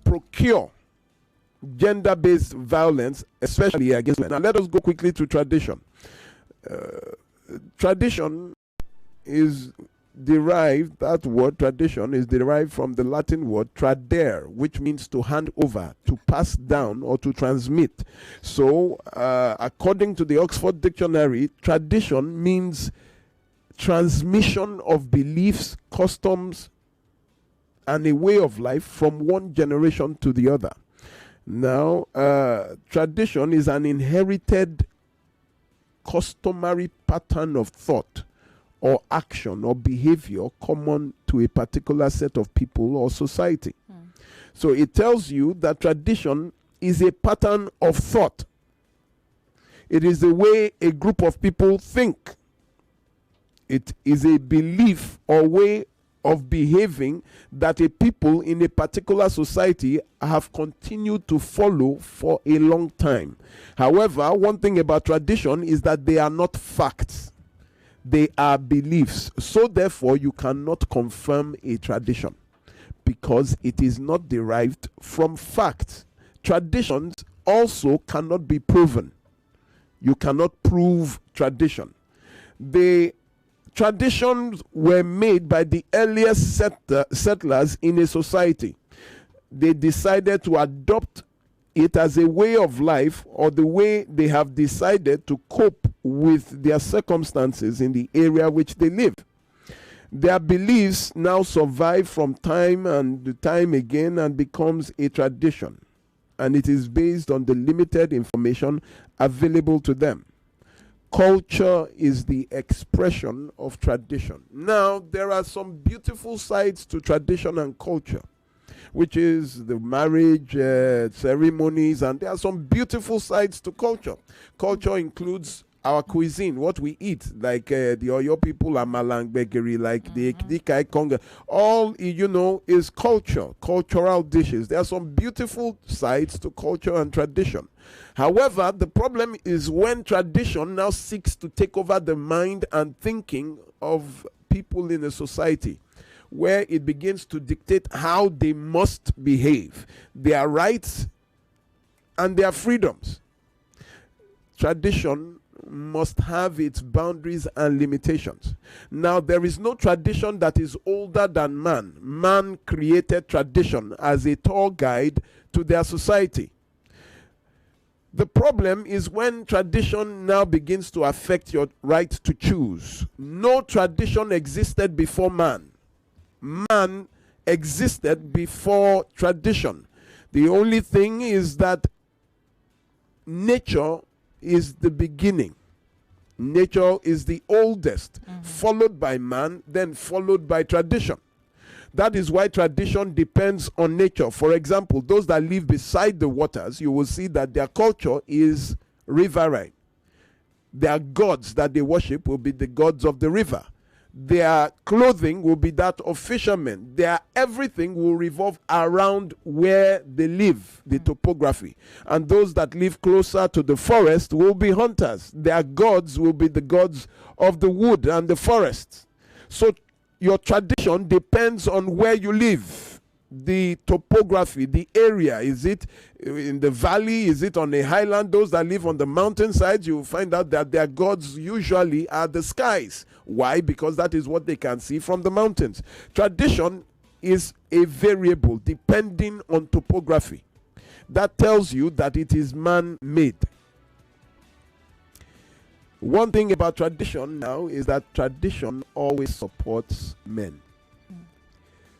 procure gender-based violence, especially against women. Now let us go quickly to tradition. Tradition is derived, that word tradition is derived from the Latin word tradere, which means to hand over, to pass down, or to transmit. So according to the Oxford Dictionary, tradition means transmission of beliefs, customs, and a way of life from one generation to the other. Now, tradition is an inherited customary pattern of thought or action or behavior common to a particular set of people or society. So it tells you that tradition is a pattern of thought. It is the way a group of people think. It is a belief or way of behaving that a people in a particular society have continued to follow for a long time. However, one thing about tradition is that they are not facts. They are beliefs. So therefore, you cannot confirm a tradition because it is not derived from facts. Traditions also cannot be proven. You cannot prove tradition. The traditions were made by the earliest settlers in a society. They decided to adopt it as a way of life, or the way they have decided to cope with their circumstances in the area which they live. Their beliefs now survive from time and time again and becomes a tradition, and it is based on the limited information available to them. Culture is the expression of tradition. Now, there are some beautiful sides to tradition and culture, which is the marriage ceremonies, and there are some beautiful sides to culture. Culture includes our cuisine, what we eat, like the Oyo people are malangbegeri, like the Ekdikai Konga. All, is culture, cultural dishes. There are some beautiful sides to culture and tradition. However, the problem is when tradition now seeks to take over the mind and thinking of people in a society, where it begins to dictate how they must behave, their rights and their freedoms. Tradition must have its boundaries and limitations. Now, there is no tradition that is older than man. Man created tradition as a tour guide to their society. The problem is when tradition now begins to affect your right to choose. No tradition existed before man. Man existed before tradition. The only thing is that nature is the beginning. Nature is the oldest, followed by man, then followed by tradition. That is why tradition depends on nature. For example, those that live beside the waters, you will see that their culture is riverine. Their gods that they worship will be the gods of the river. Their clothing will be that of fishermen. Their everything will revolve around where they live, the topography. And those that live closer to the forest will be hunters. Their gods will be the gods of the wood and the forest. So your tradition depends on where you live. The topography, the area. Is it in the valley? Is it on a highland? Those that live on the mountainsides, you will find out that their gods usually are the skies. Why? Because that is what they can see from the mountains. Tradition is a variable depending on topography. That tells you that it is man-made. One thing about tradition now is that tradition always supports men.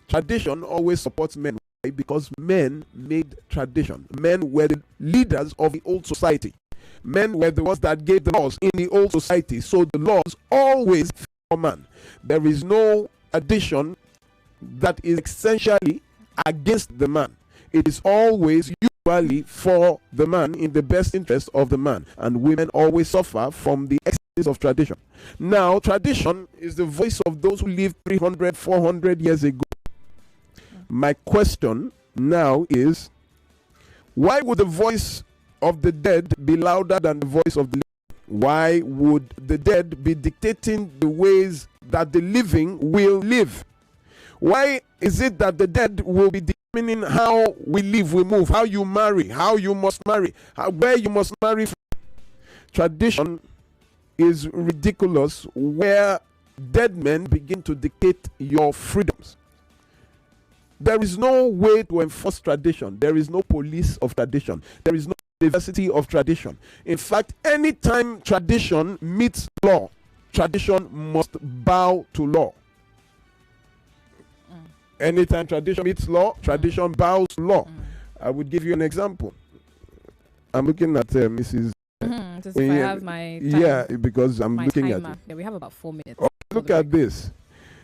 Tradition always supports men. Why? Because men made tradition. Men were the leaders of the old society. Men were the ones that gave the laws in the old society. So the laws always for man. There is no addition that is essentially against the man. It is always usually for the man, in the best interest of the man. And women always suffer from the excesses of tradition. Now, tradition is the voice of those who lived 300, 400 years ago. My question now is, why would the voice of the dead be louder than the voice of the living? Why would the dead be dictating the ways that the living will live? Why is it that the dead will be determining how we live, we move, how you marry, how you must marry, where you must marry from? Tradition is ridiculous, where dead men begin to dictate your freedoms. There is no way to enforce tradition. There is no police of tradition. There is no university of tradition. In fact, anytime tradition meets law, tradition must bow to law. Anytime tradition meets law, tradition bows to law. I would give you an example. I'm looking at Mrs. If I have my time, yeah, because I'm looking timer. at it. Yeah, we have about 4 minutes. Oh, look at this.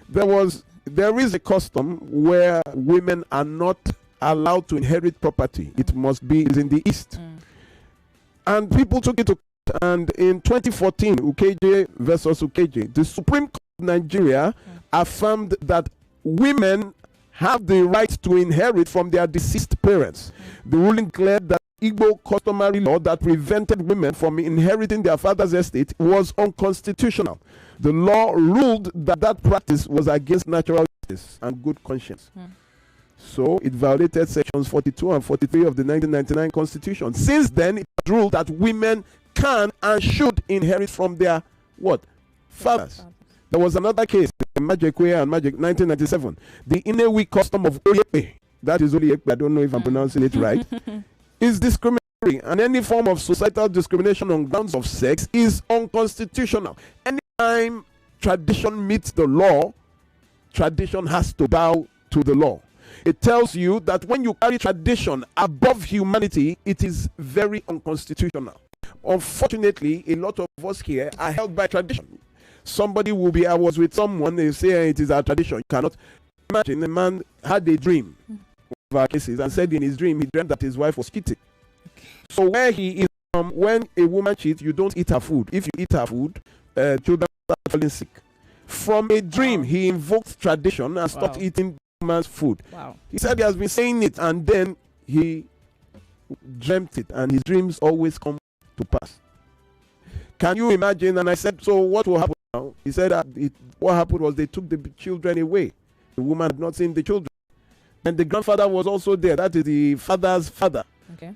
There is a custom where women are not allowed to inherit property. It must be in the East. And people took it to court. And in 2014, Ukeje versus Ukeje, the Supreme Court of Nigeria affirmed that women have the right to inherit from their deceased parents. The ruling declared that Igbo customary law that prevented women from inheriting their father's estate was unconstitutional. The law ruled that that practice was against natural justice and good conscience. So it violated sections 42 and 43 of the 1999 Constitution. Since then, it was ruled that women can and should inherit from their what? Fathers. There was another case, Majekwe and Majek, 1997. The Inewi custom of Oyepe, that is Oyepe, I don't know if I'm pronouncing it right, is discriminatory, and any form of societal discrimination on grounds of sex is unconstitutional. Anytime tradition meets the law, tradition has to bow to the law. It tells you that when you carry tradition above humanity, it is very unconstitutional. Unfortunately, a lot of us here are held by tradition. Somebody will be, I was with someone, they say it is our tradition. You cannot imagine. A man had a dream of our cases and said in his dream he dreamt that his wife was cheating. So where he is from, when a woman cheats, you don't eat her food. If you eat her food, children start falling sick. From a dream, he invoked tradition and stopped eating woman's food. He said he has been saying it, and then he dreamt it, and his dreams always come to pass. Can you imagine? And I said, so what will happen now? He said what happened was they took the children away. The woman had not seen the children. And the grandfather was also there. That is the father's father.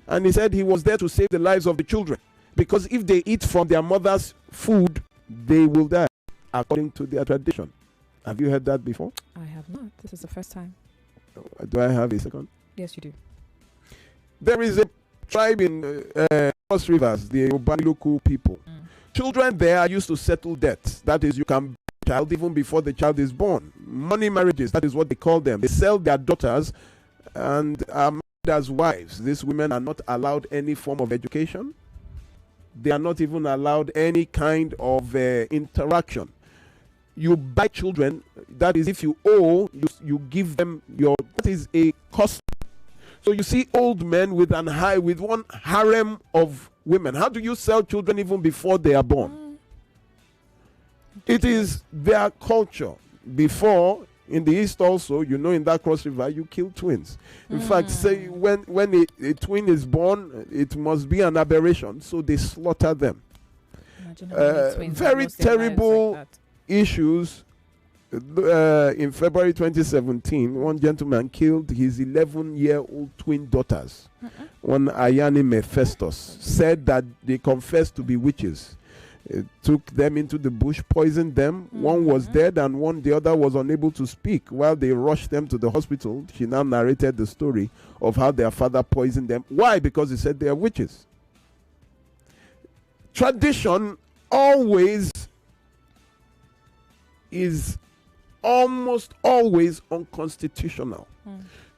And he said he was there to save the lives of the children. Because if they eat from their mother's food, they will die, according to their tradition. Have you heard that before? I have not. This is the first time. Do I have a second? Yes, you do. There is a tribe in Cross Rivers, the Obaniloku people. Children there are used to settle debts. That is, you can buy a child even before the child is born. Money marriages, that is what they call them. They sell their daughters and are married as wives. These women are not allowed any form of education. They are not even allowed any kind of interaction. You buy children, that is, if you owe, you give them that is a cost. So you see old men with one harem of women. How do you sell children even before they are born? It is their culture. Before, in the East also, in that Cross River, you kill twins. In fact, say when a twin is born, it must be an aberration. So they slaughter them. Very terrible issues. In February 2017, one gentleman killed his 11-year-old twin daughters. One Ayani Mephistos said that they confessed to be witches. Took them into the bush, poisoned them. One was dead and the other was unable to speak. While they rushed them to the hospital, she now narrated the story of how their father poisoned them. Why? Because he said they are witches. Tradition always is almost always unconstitutional.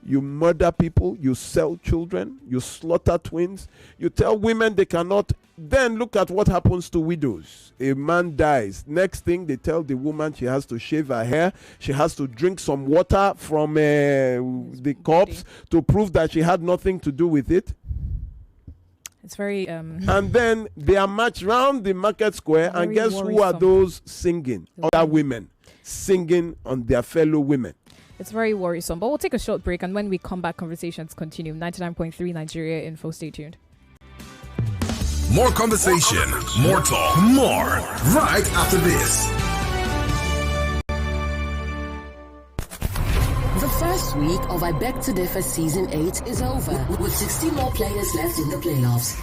You murder people, you sell children, you slaughter twins, you tell women they cannot. Then look at what happens to widows. A man dies. Next thing, they tell the woman she has to shave her hair, she has to drink some water from the corpse to prove that she had nothing to do with it. It's very and then they are marched round the market square, and guess who are those singing? Other women singing on their fellow women. It's very worrisome. But we'll take a short break, and when we come back, conversations continue. 99.3 Nigeria Info. Stay tuned. More conversation, more talk, more right after this. first week of I Beg to Differ Season 8 is over, with 16 more players left in the playoffs.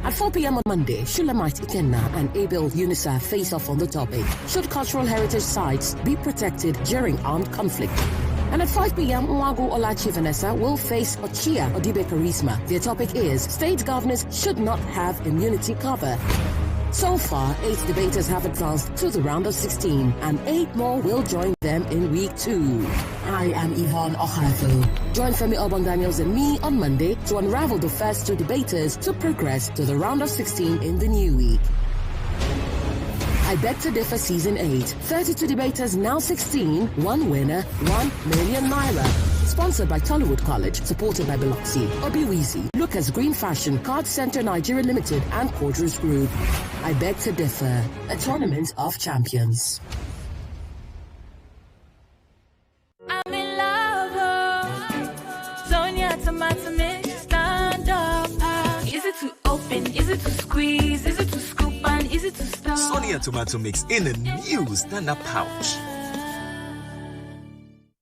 At 4 p.m. on Monday, Shulamite Ikenna and Abel Unisa face off on the topic: should cultural heritage sites be protected during armed conflict? And at 5 p.m., Mwagu Olachi Vanessa will face Ochia Odibe Charisma. Their topic is: state governors should not have immunity cover. So far, 8 debaters have advanced to the round of 16, and 8 more will join them in week 2. I am Yvonne Ohafo. Join Femi Obong Daniels and me on Monday to unravel the first 2 debaters to progress to the round of 16 in the new week. I Beg to Differ Season 8. 32 debaters, now 16. 1 winner, 1 million naira. Sponsored by Tollywood College, supported by Biloxi, Obiwizi, Lucas Green Fashion, Card Center Nigeria Limited, and Quadras Group. I Beg to Differ, a tournament of champions. I'm in love, Sonia tomato mix, stand up. Is it to open? Is it to squeeze? Is it to scoop? And is it to stop? Sonia tomato mix in a new stand-up pouch.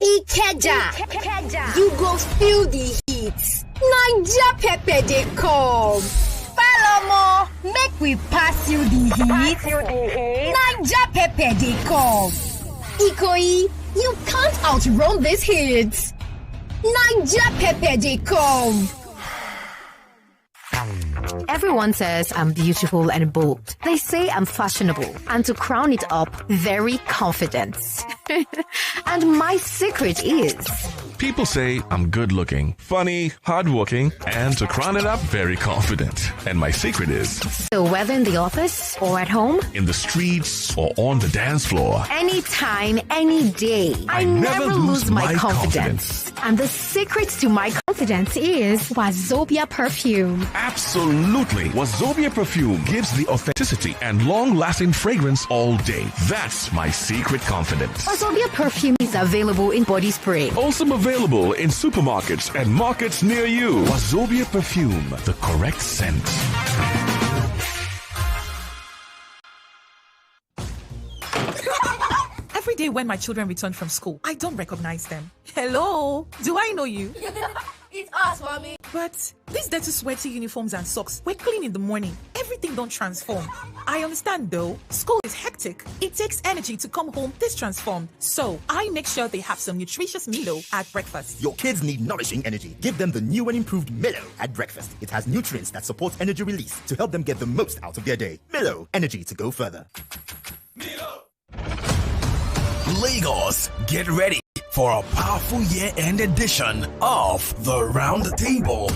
Ikeja, you go feel the heat. Naija pepper dey come. Falomo, make we pass you the heat. Naija pepper dey come. Ikoyi, you can't outrun this heat. Naija pepper dey come. Everyone says I'm beautiful and bold. They say I'm fashionable. And to crown it up, very confident. And my secret is... People say I'm good looking, funny, hardworking, and to crown it up, very confident. And my secret is... So whether in the office or at home, in the streets or on the dance floor, anytime, any day, I never lose my confidence. And the secret to my confidence is Wazobia perfume. Absolutely. Wazobia perfume gives the authenticity and long-lasting fragrance all day. That's my secret confidence. Wazobia perfume is available in body spray. Also available in supermarkets and markets near you. Wazobia perfume, the correct scent. Every day when my children return from school, I don't recognize them. Hello, do I know you? It's us, mommy. But these dirty, sweaty uniforms and socks were clean in the morning. Everything don't transform. I understand though. School is hectic. It takes energy to come home this transformed. So I make sure they have some nutritious Milo at breakfast. Your kids need nourishing energy. Give them the new and improved Milo at breakfast. It has nutrients that support energy release to help them get the most out of their day. Milo, energy to go further. Milo. Lagos, get ready for a powerful year-end edition of The Round Table.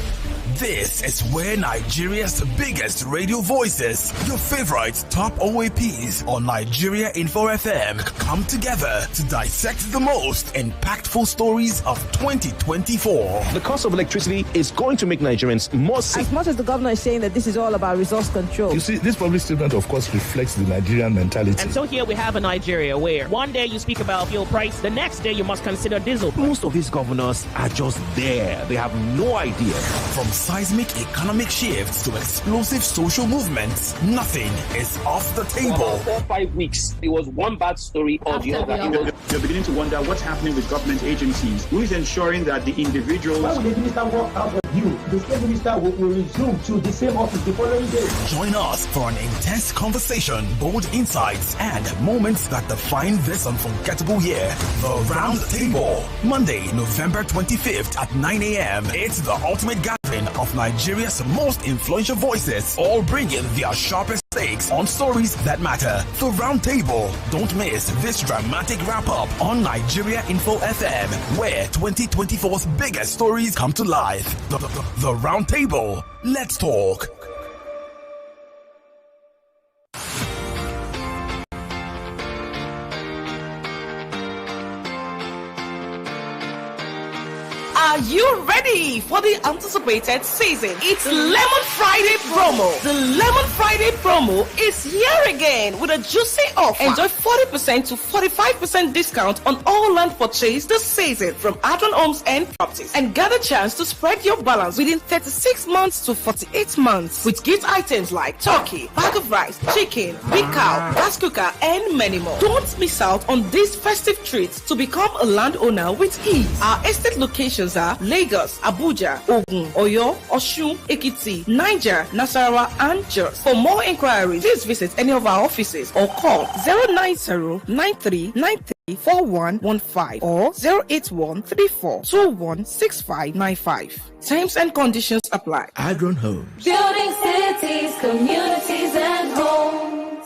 This is where Nigeria's biggest radio voices, your favorite top OAPs on Nigeria Info FM, come together to dissect the most impactful stories of 2024. The cost of electricity is going to make Nigerians more sick. As much as the governor is saying that this is all about resource control. You see, this public statement, of course, reflects the Nigerian mentality. And so here we have a Nigeria where one day you speak about fuel price, the next day you must consider diesel. Most of these governors are just there. They have no idea. From seismic economic shifts to explosive social movements, nothing is off the table. For 5 weeks, it was one bad story or the other. You're beginning to wonder what's happening with government agencies. Who is ensuring that the individuals... Why would the minister walk out of you? The same minister will resume to the same office the following day. Join us for an intense conversation, bold insights, and moments that define this unforgettable year. The Round Table. Monday, November 25th at 9 a.m. It's the ultimate gathering of Nigeria's most influential voices, all bringing their sharpest takes on stories that matter. The Round Table. Don't miss this dramatic wrap-up on Nigeria Info FM, where 2024's biggest stories come to life. The Round Table. Let's talk. Are you ready for the anticipated season. It's Lemon Friday promo. The Lemon Friday promo is here again with a juicy offer. Enjoy 40% to 45% discount on all land purchase this season from Adron Homes and Properties, and get a chance to spread your balance within 36 months to 48 months with gift items like turkey, bag of rice, chicken, big cow, gas cooker, and many more. Don't miss out on these festive treats to become a landowner with ease. Our estate locations are Lagos, Abuja, Ogun, Oyo, Osun, Ekiti, Niger, Nasarawa, and Jos. For more inquiries, please visit any of our offices or call 090-9393-4115 or 081-3421-6595. Terms and conditions apply. Adron Homes. Building cities, communities, and homes.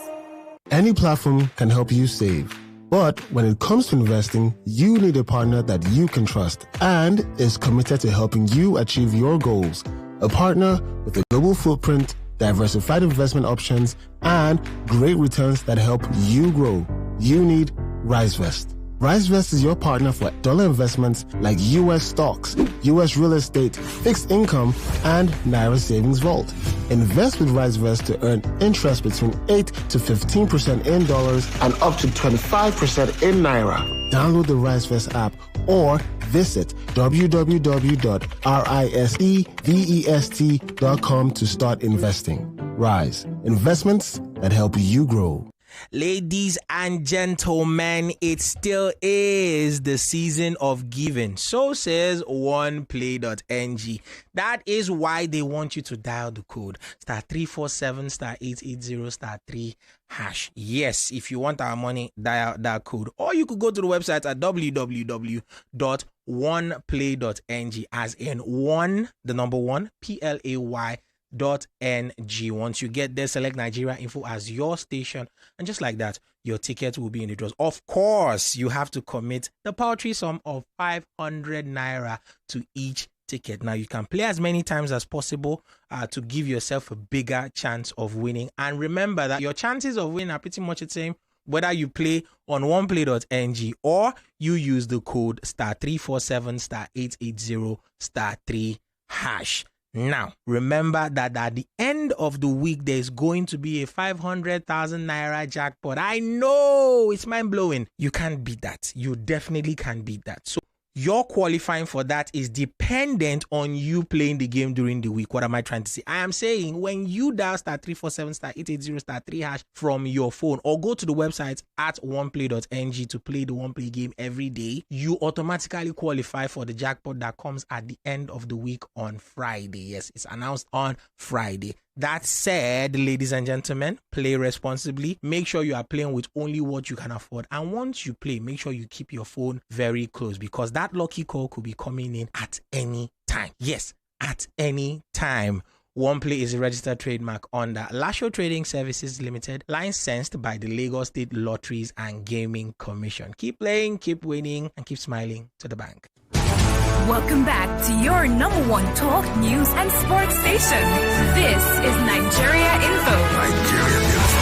Any platform can help you save. But when it comes to investing, you need a partner that you can trust and is committed to helping you achieve your goals. A partner with a global footprint, diversified investment options, and great returns that help you grow. You need RiseVest. RiseVest is your partner for dollar investments like U.S. stocks, U.S. real estate, fixed income, and Naira Savings Vault. Invest with RiseVest to earn interest between 8 to 15% in dollars and up to 25% in Naira. Download the RiseVest app or visit www.risevest.com to start investing. Rise. Investments that help you grow. Ladies and gentlemen, it still is the season of giving. So says oneplay.ng. That is why they want you to dial the code *347 *880 *3 hash. Yes, if you want our money, dial that code. Or you could go to the website at www.oneplay.ng, as in one, the number one, PLAY.ng. Once you get there, select Nigeria Info as your station, and just like that, your ticket will be in the draws. Of course, you have to commit the paltry sum of 500 naira to each ticket. Now, you can play as many times as possible to give yourself a bigger chance of winning. And remember that your chances of winning are pretty much the same whether you play on oneplay.ng or you use the code *347 *880 *3 hash. Now, remember that at the end of the week, there's going to be a 500,000 naira jackpot. I know, it's mind-blowing. You can't beat that. You definitely can't beat that. So your qualifying for that is dependent on you playing the game during the week. What am I trying to say? I am saying when you dial *347 *880 *3 hash from your phone or go to the website at oneplay.ng to play the One Play game every day, you automatically qualify for the jackpot that comes at the end of the week on Friday. Yes, it's announced on Friday. That said, ladies and gentlemen, play responsibly. Make sure you are playing with only what you can afford. And once you play, make sure you keep your phone very close, because that lucky call could be coming in at any time. Yes, at any time. One Play is a registered trademark under Lasho Trading Services Limited, licensed by the Lagos State Lotteries and Gaming Commission. Keep playing, keep winning, and keep smiling to the bank. Welcome back to your number one talk, news, and sports station. This is Nigeria Info. Nigeria Info.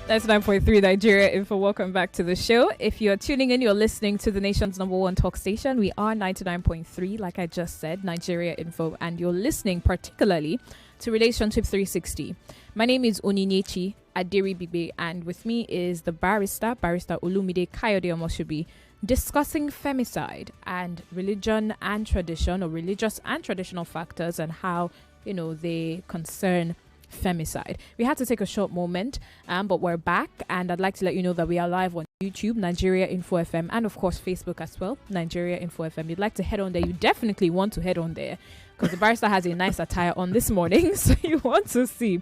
That's 9.3 Nigeria Info. Welcome back to the show. If you're tuning in, you're listening to the nation's number one talk station. We are 99.3, like I just said, Nigeria Info, and you're listening particularly to Relationship 360. My name is Onyinyechi Ekumankama, and with me is the barrister Olumide Kayode Omoshubi, discussing femicide and religion and tradition, or religious and traditional factors, and how, they concern femicide. We had to take a short moment, but we're back, and I'd like to let you know that we are live on YouTube, Nigeria Info FM, and of course Facebook as well, Nigeria Info FM. You'd like to head on there, you definitely want to head on there, because the barrister has a nice attire on this morning, so you want to see.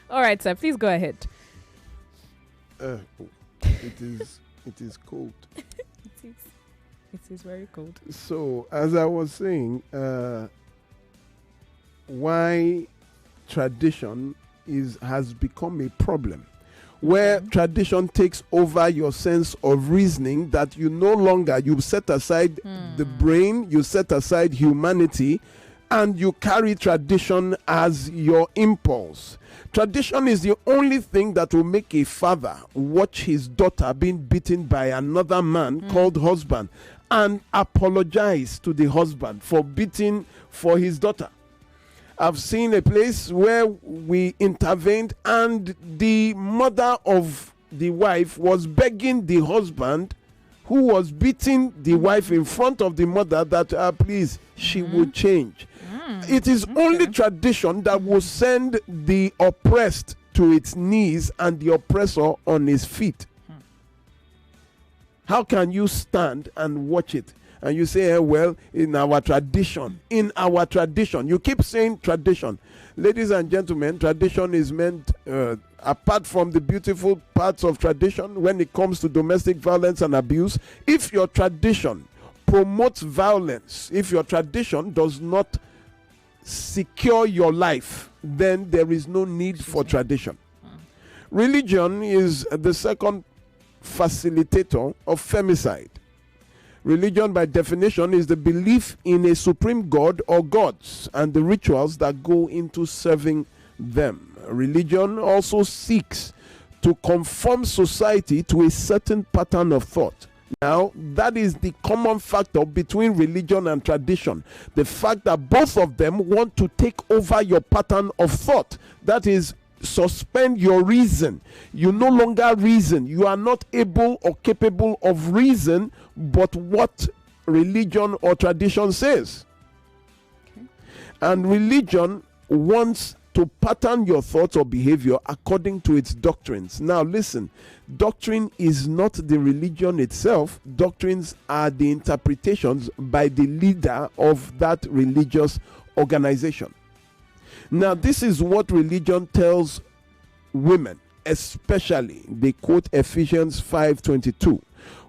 All right, sir, please go ahead. It is cold. It is very cold. So, as I was saying, why tradition has become a problem, where tradition takes over your sense of reasoning, that you no longer, you set aside the brain, you set aside humanity, and you carry tradition as your impulse. Tradition is the only thing that will make a father watch his daughter being beaten by another man called husband and apologize to the husband for beating for his daughter. I've seen a place where we intervened and the mother of the wife was begging the husband who was beating the wife in front of the mother that please, she would change. It is only tradition that will send the oppressed to its knees and the oppressor on his feet. How can you stand and watch it? And you say, well, in our tradition, you keep saying tradition. Ladies and gentlemen, tradition is meant, apart from the beautiful parts of tradition, when it comes to domestic violence and abuse, if your tradition promotes violence, if your tradition does not secure your life, then there is no need for tradition. Religion is the second facilitator of femicide. Religion, by definition, is the belief in a supreme god or gods and the rituals that go into serving them. Religion also seeks to conform society to a certain pattern of thought. Now, that is the common factor between religion and tradition. The fact that both of them want to take over your pattern of thought. That is, suspend your reason. You no longer reason. You are not able or capable of reason, but what religion or tradition says. Okay. And religion wants to pattern your thoughts or behavior according to its doctrines. Now listen, doctrine is not the religion itself. Doctrines are the interpretations by the leader of that religious organization. Now, this is what religion tells women, especially. They quote Ephesians 5:22.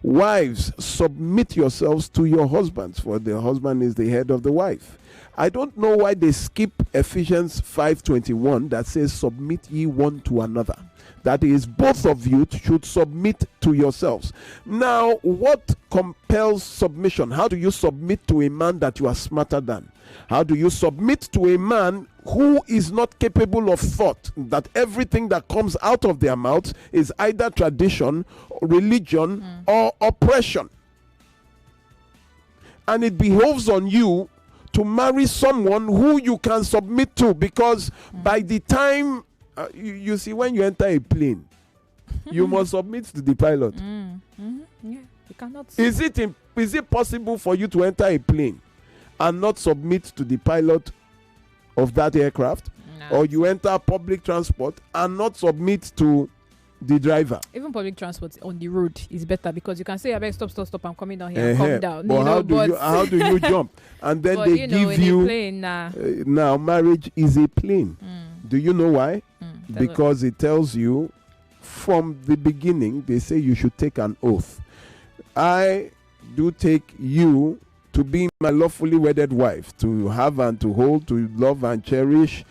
Wives, submit yourselves to your husbands, for the husband is the head of the wife. I don't know why they skip Ephesians 5:21 that says, submit ye one to another. That is, both of you should submit to yourselves. Now, what compels submission? How do you submit to a man that you are smarter than? How do you submit to a man who is not capable of thought, that everything that comes out of their mouths is either tradition, religion, or oppression? And it behoves on you to marry someone who you can submit to, because by the time you see, when you enter a plane, you must submit to the pilot. Yeah, you cannot. Is it possible for you to enter a plane and not submit to the pilot of that aircraft? No. Or you enter public transport and not submit to the driver? Even public transport on the road is better, because you can say, I beg, stop, I'm coming down here, come down. But how do you jump? And then they give you plane, now marriage is a plane. Do you know why? Because it tells you from the beginning, they say you should take an oath. I do take you to be my lawfully wedded wife, to have and to hold, to love and cherish,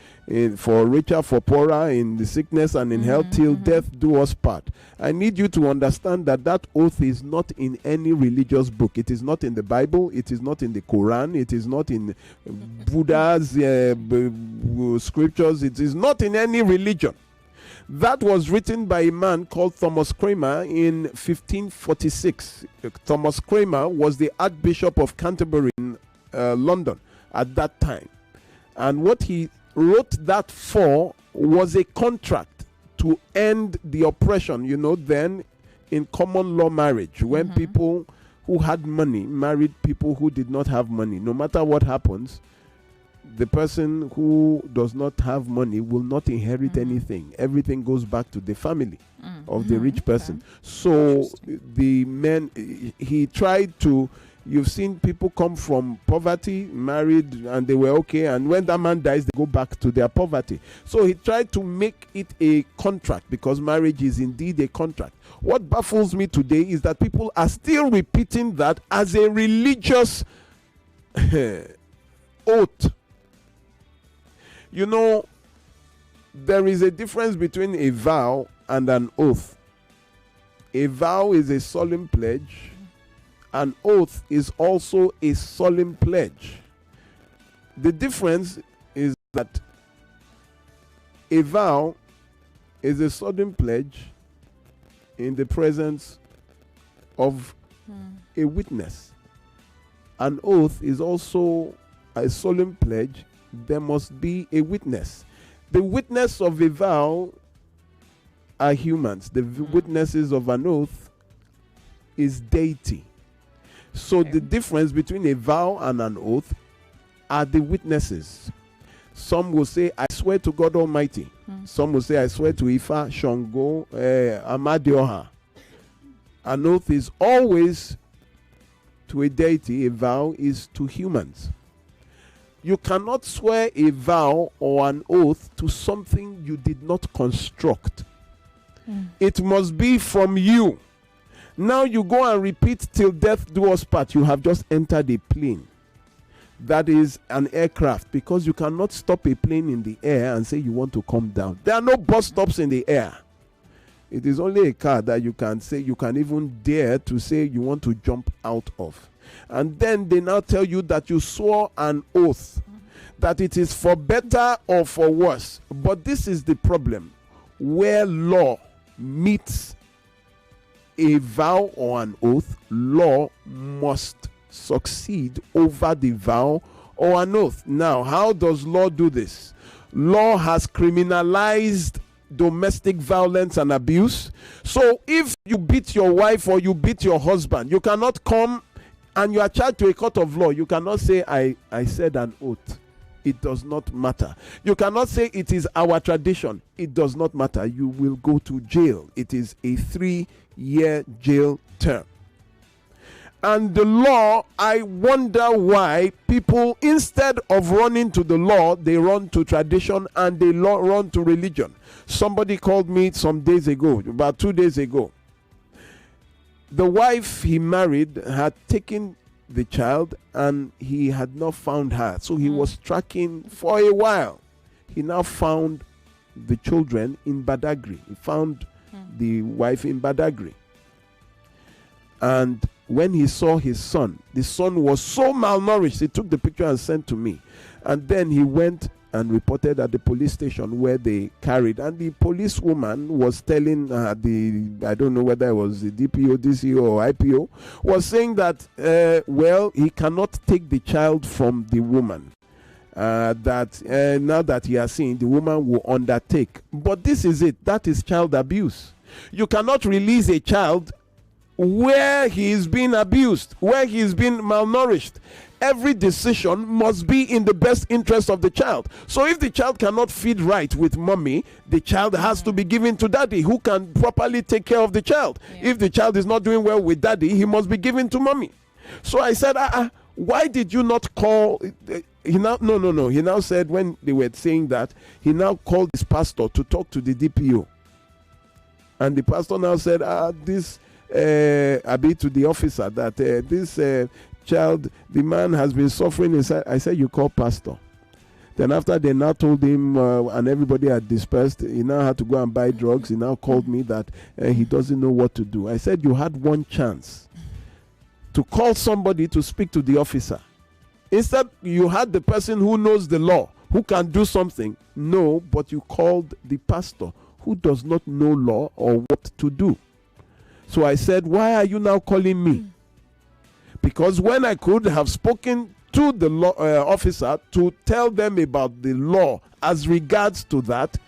for richer, for poorer, in the sickness and in health, till death do us part. I need you to understand that that oath is not in any religious book. It is not in the Bible. It is not in the Quran. It is not in Buddha's scriptures. It is not in any religion. That was written by a man called Thomas Cranmer in 1546. Thomas Cranmer was the Archbishop of Canterbury in London at that time. And what he wrote that for was a contract to end the oppression, then in common law marriage, when people who had money married people who did not have money. No matter what happens, the person who does not have money will not inherit anything. Everything goes back to the family of the rich person. So the men, he tried to, you've seen people come from poverty, married, and they were okay, and when that man dies, they go back to their poverty. So he tried to make it a contract, because marriage is indeed a contract. What baffles me today is that people are still repeating that as a religious oath. There is a difference between a vow and an oath. A vow is a solemn pledge. An oath is also a solemn pledge. The difference is that a vow is a solemn pledge in the presence of a witness. An oath is also a solemn pledge. There must be a witness. The witness of a vow are humans. The witnesses of an oath is deity. So the difference between a vow and an oath are the witnesses. Some will say, I swear to God Almighty. Some will say, I swear to Ifa, Shango, Amadioha. An oath is always to a deity. A vow is to humans. You cannot swear a vow or an oath to something you did not construct. It must be from you. Now you go and repeat till death do us part. You have just entered a plane. That is an aircraft, because you cannot stop a plane in the air and say you want to come down. There are no bus stops in the air. It is only a car that you can say, you can even dare to say you want to jump out of. And then they now tell you that you swore an oath, that it is for better or for worse. But this is the problem. Where law meets a vow or an oath, law must succeed over the vow or an oath. Now, how does law do this? Law has criminalized domestic violence and abuse. So if you beat your wife or you beat your husband, you cannot come and you are charged to a court of law. You cannot say, I said an oath. It does not matter. You cannot say it is our tradition. It does not matter. You will go to jail. It is a 3-year jail term. And the law, I wonder why people, instead of running to the law, they run to tradition and they run to religion. Somebody called me some days ago, about 2 days ago. The wife he married had taken the child and he had not found her. So he was tracking for a while. He now found the children in Badagry. He found the wife in Badagry. And when he saw his son, the son was so malnourished, he took the picture and sent to me. And then he went and reported at the police station where they carried. And the policewoman was telling I don't know whether it was the DPO, DCO, or IPO, was saying that, well, he cannot take the child from the woman. That now that he has seen, the woman will undertake. But this is it. That is child abuse. You cannot release a child where he is being abused, where he is being malnourished. Every decision must be in the best interest of the child. So if the child cannot feed right with mommy, the child has to be given to daddy, who can properly take care of the child. If the child is not doing well with daddy, he must be given to mommy. So I said, why did you not call? He now said, when they were saying that, he now called his pastor to talk to the DPO. And the pastor now said, Abi, to the officer, that this child, the man has been suffering inside. I said, you call pastor. Then after they now told him and everybody had dispersed, he now had to go and buy drugs. He now called me that he doesn't know what to do. I said, you had one chance to call somebody to speak to the officer. Instead, you had the person who knows the law, who can do something. No, but you called the pastor who does not know law or what to do. So I said, why are you now calling me? Because when I could have spoken to the law officer to tell them about the law as regards to that,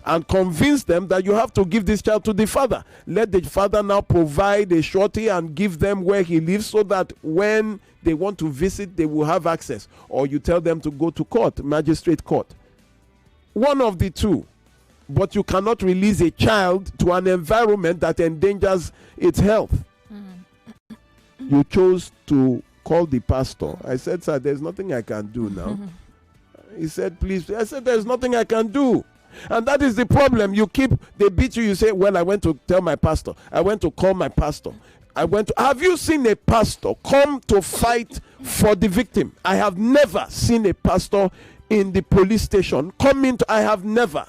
and convince them that you have to give this child to the father. Let the father now provide a shorty and give them where he lives, so that when they want to visit, they will have access. Or you tell them to go to court, magistrate court. One of the two. But you cannot release a child to an environment that endangers its health. You chose to call the pastor. I said, sir, there's nothing I can do now. He said, please. I said, there's nothing I can do. And that is the problem. They beat you. You say, well, I went to tell my pastor. I went to call my pastor. Have you seen a pastor come to fight for the victim? I have never seen a pastor in the police station come into, I have never.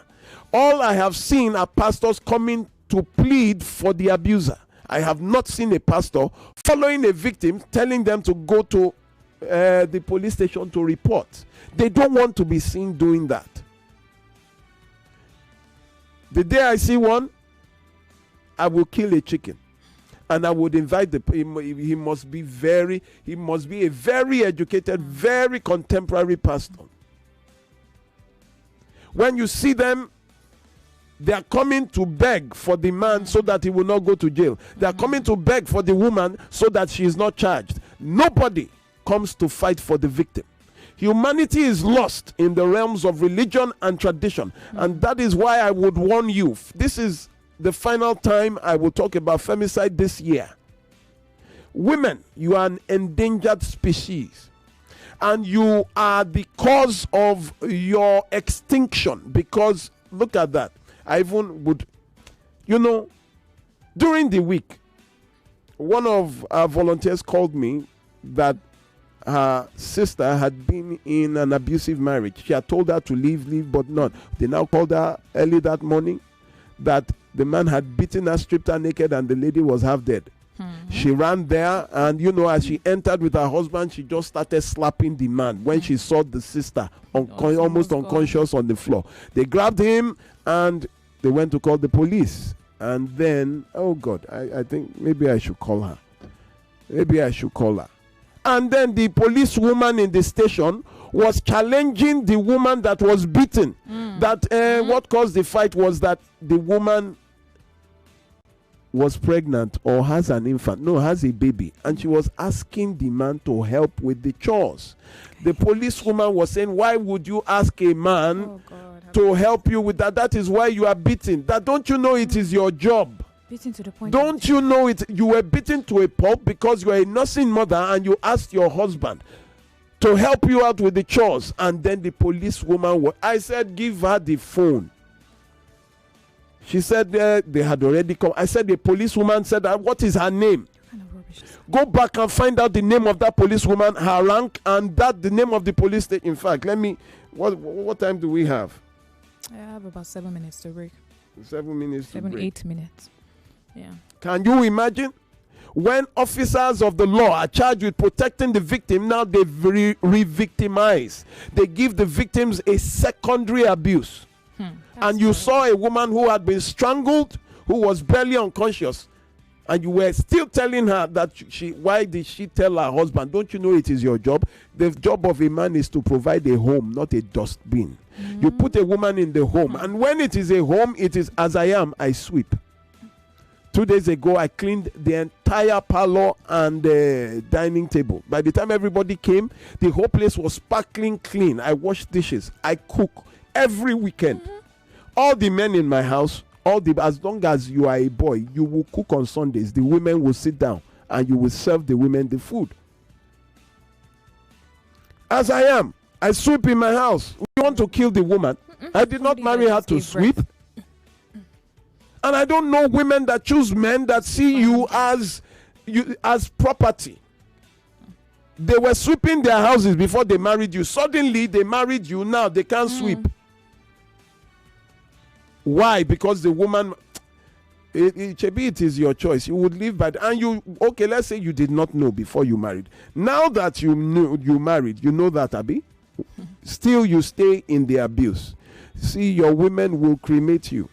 All I have seen are pastors coming to plead for the abuser. I have not seen a pastor following a victim, telling them to go to the police station to report. They don't want to be seen doing that. The day I see one, I will kill a chicken. And I would invite he must be a very educated, very contemporary pastor. When you see them, they are coming to beg for the man so that he will not go to jail. They are coming to beg for the woman so that she is not charged. Nobody comes to fight for the victim. Humanity is lost in the realms of religion and tradition. And that is why I would warn you. This is the final time I will talk about femicide this year. Women, you are an endangered species. And you are the cause of your extinction. Because, look at that. I even would, during the week, one of our volunteers called me that her sister had been in an abusive marriage. She had told her to leave, but not. They now called her early that morning that the man had beaten her, stripped her naked, and the lady was half dead. She ran there, and as she entered with her husband, she just started slapping the man when she saw the sister almost unconscious on the floor. They grabbed him and they went to call the police. And then, oh God, I think maybe I should call her. And then the policewoman in the station was challenging the woman that was beaten. What caused the fight was that the woman was pregnant or has an infant. No, has a baby. And she was asking the man to help with the chores. The policewoman was saying, why would you ask a man to help you with that? That is why you are beaten. That don't you know it is your job? Beaten to the point. Don't you know it? You were beaten to a pulp because you are a nursing mother and you asked your husband to help you out with the chores. And then the policewoman, I said, give her the phone. She said they had already come. I said, the policewoman said, what is her name? Go back and find out the name of that policewoman, her rank, and the name of the police station. In fact, what time do we have? I have about 7 minutes to break. 7 minutes to break. 8 minutes. Yeah. Can you imagine? When officers of the law are charged with protecting the victim, now they re-victimize. They give the victims a secondary abuse. And you saw a woman who had been strangled, who was barely unconscious, and you were still telling her that why did she tell her husband, don't you know it is your job? The job of a man is to provide a home, not a dustbin. You put a woman in the home, and when it is a home, it is as I am, I sweep. 2 days ago, I cleaned the entire parlor and dining table. By the time everybody came, the whole place was sparkling clean. I washed dishes. I cook every weekend. All the men in my house, as long as you are a boy, you will cook on Sundays. The women will sit down and you will serve the women the food. As I am, I sweep in my house. You want to kill the woman? I did not marry her to sweep. And I don't know women that choose men that see you as property. They were sweeping their houses before they married you. Suddenly they married you. Now they can't sweep. Why? Because the woman, it is your choice. You would live by let's say you did not know before you married. Now that you knew you married, you know that, Abi? Still you stay in the abuse. See, your women will cremate you.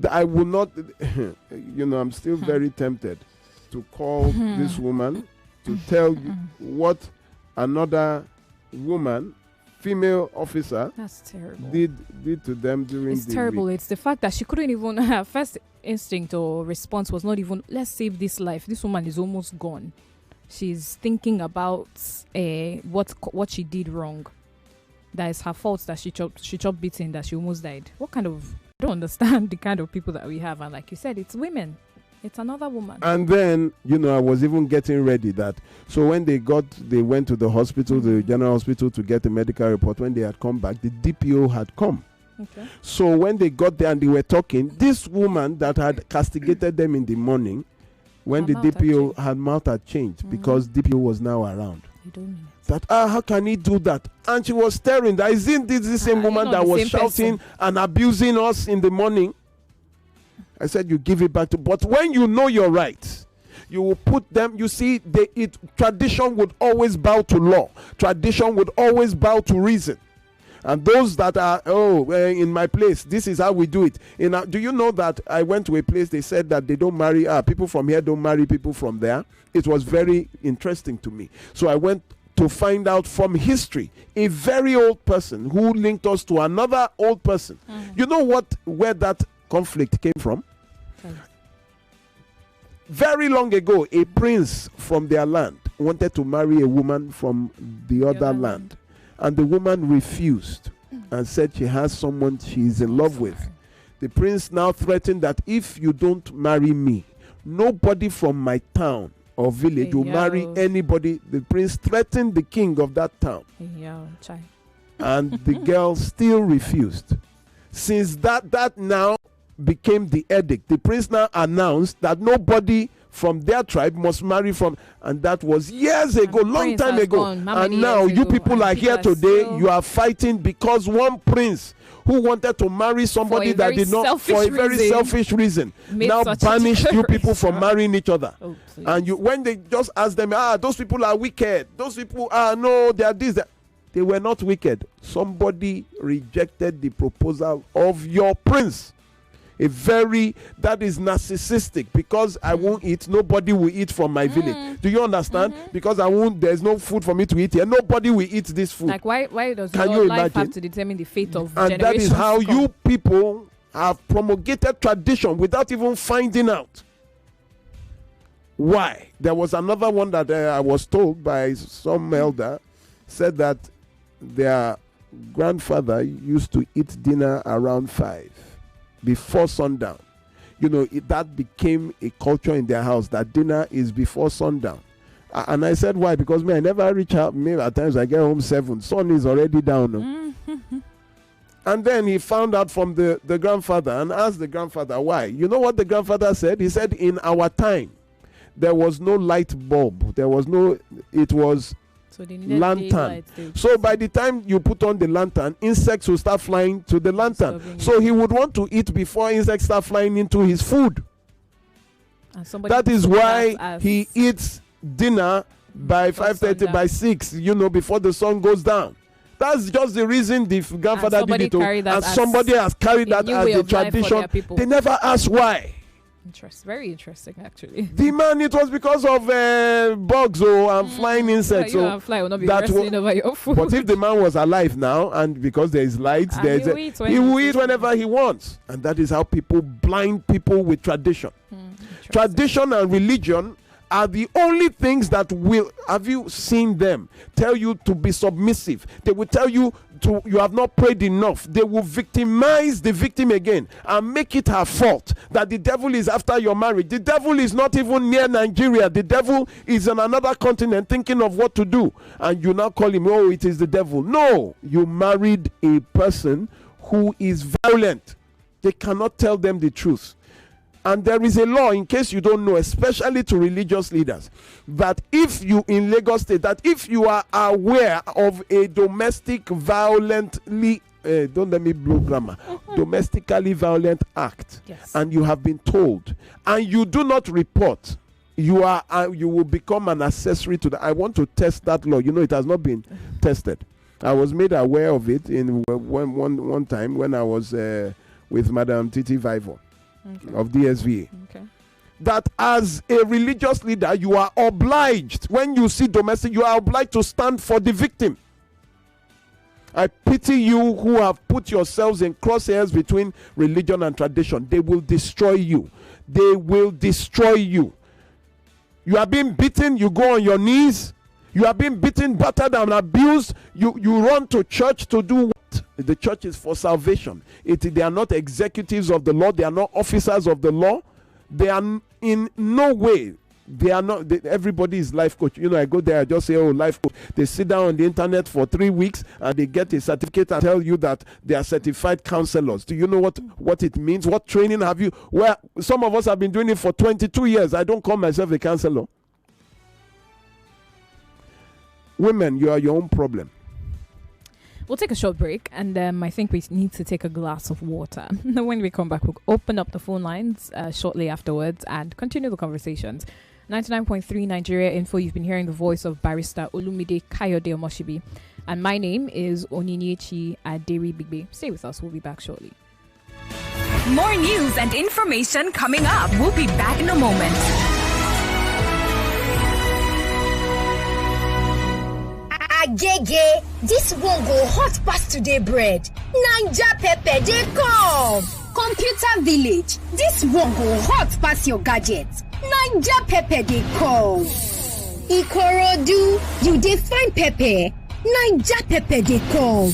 I will not, I'm still very tempted to call this woman to tell you what another woman, female officer, that's terrible, did to them during it's terrible week. It's the fact that she couldn't even, her first instinct or response was not even, let's save this life. This woman is almost gone. She's thinking about what she did wrong. That is her fault that she chopped beating, that she almost died. I don't understand the kind of people that we have. And like you said, it's women. It's another woman. And then, I was even getting ready that. So when they went to the hospital, the general hospital, to get a medical report. When they had come back, the DPO had come. Okay. So when they got there and they were talking, this woman that had castigated them in the morning, when the DPO, her mouth had changed because DPO was now around. You don't mean it. That how can he do that? And she was staring. That isn't this the same woman that was shouting and abusing us in the morning? I said, you give it back to. But when you know your rights, you will put them. You see, tradition would always bow to law. Tradition would always bow to reason. And those that are, in my place, this is how we do it. Do you know that I went to a place, they said that they don't marry, people from here don't marry people from there. It was very interesting to me. So I went to find out from history, a very old person who linked us to another old person. You know where that conflict came from? Very long ago, a prince from their land wanted to marry a woman from the other land. And the woman refused and said she has someone she is in love with. The prince now threatened that if you don't marry me, nobody from my town or village will marry anybody. The prince threatened the king of that town. And the girl still refused. Since that now became the edict, the prince now announced that nobody from their tribe must marry from, and that was years ago, long time ago. And now you people are here today, you are fighting because one prince who wanted to marry somebody that did not, for a very selfish reason, now banished you people from marrying each other. And when they just ask them, those people are wicked, those people are, no, they are this, that. They were not wicked. Somebody rejected the proposal of your prince. That is narcissistic, because I won't eat, nobody will eat from my village. Do you understand? Because there's no food for me to eat here. Nobody will eat this food. Like why does your life have to determine the fate of generations? And that is how you people have promulgated tradition without even finding out why. There was another one that I was told by some elder, said that their grandfather used to eat dinner around 5. Before sundown. That became a culture in their house, that dinner is before sundown. And I said, why? Because I never reach out. Maybe at times I get home 7. Sun is already down. And then he found out from the grandfather and asked the grandfather why. You know what the grandfather said? He said, in our time, there was no light bulb. It was lantern. So by the time you put on the lantern, insects will start flying to the lantern. So he would want to eat before insects start flying into his food. That is why he eats dinner by 5:30, by 6, before the sun goes down. That's just the reason the grandfather did it. And somebody has carried that as the tradition. They never ask why. Very interesting, actually. The man, it was because of bugs and flying insects. Fly will not be wrestling over your food. But if the man was alive now, and because there is light, he will eat whenever he wants. And that is how people blind people with tradition. Tradition and religion are the only things that will, have you seen them, tell you to be submissive. They will tell you you have not prayed enough. They will victimize the victim again and make it her fault that the devil is after your marriage. The devil is not even near Nigeria. The devil is on another continent thinking of what to do. And you now call him, it is the devil. No, you married a person who is violent. They cannot tell them the truth. And there is a law, in case you don't know, especially to religious leaders, that if you in Lagos State, that if you are aware of a domestic violently, don't let me blow grammar, domestically violent act, and you have been told, and you do not report, you will become an accessory to that. I want to test that law. It has not been tested. I was made aware of it in one time when I was with Madam Titi Vivo. Of DSVA. That as a religious leader, you are obliged, when you see domestic, you are obliged to stand for the victim. I pity you who have put yourselves in crosshairs between religion and tradition. They will destroy you. They will destroy you. You are being beaten, you go on your knees. You are being beaten, battered, and abused. You run to church to do what? The church is for salvation. They are not executives of the law. They are not officers of the law. They are in no way. They are not. Everybody is life coach. I go there, I just say, life coach. They sit down on the internet for 3 weeks and they get a certificate and tell you that they are certified counselors. Do you know what it means? What training have you? Well, some of us have been doing it for 22 years. I don't call myself a counselor. Women, you are your own problem. We'll take a short break, and I think we need to take a glass of water. When we come back, we'll open up the phone lines shortly afterwards and continue the conversations. 99.3 Nigeria Info, you've been hearing the voice of Barrister Olumide Kayode Omoshibi. And my name is Onyinyechi Ekumankama. Stay with us, we'll be back shortly. More news and information coming up. We'll be back in a moment. Agege, this one go hot past today bread. Naija pepper dey come. Computer village, this one go hot past your gadget. Naija pepper dey come. Ikorodu, you dey find pepper. Naija pepper dey come.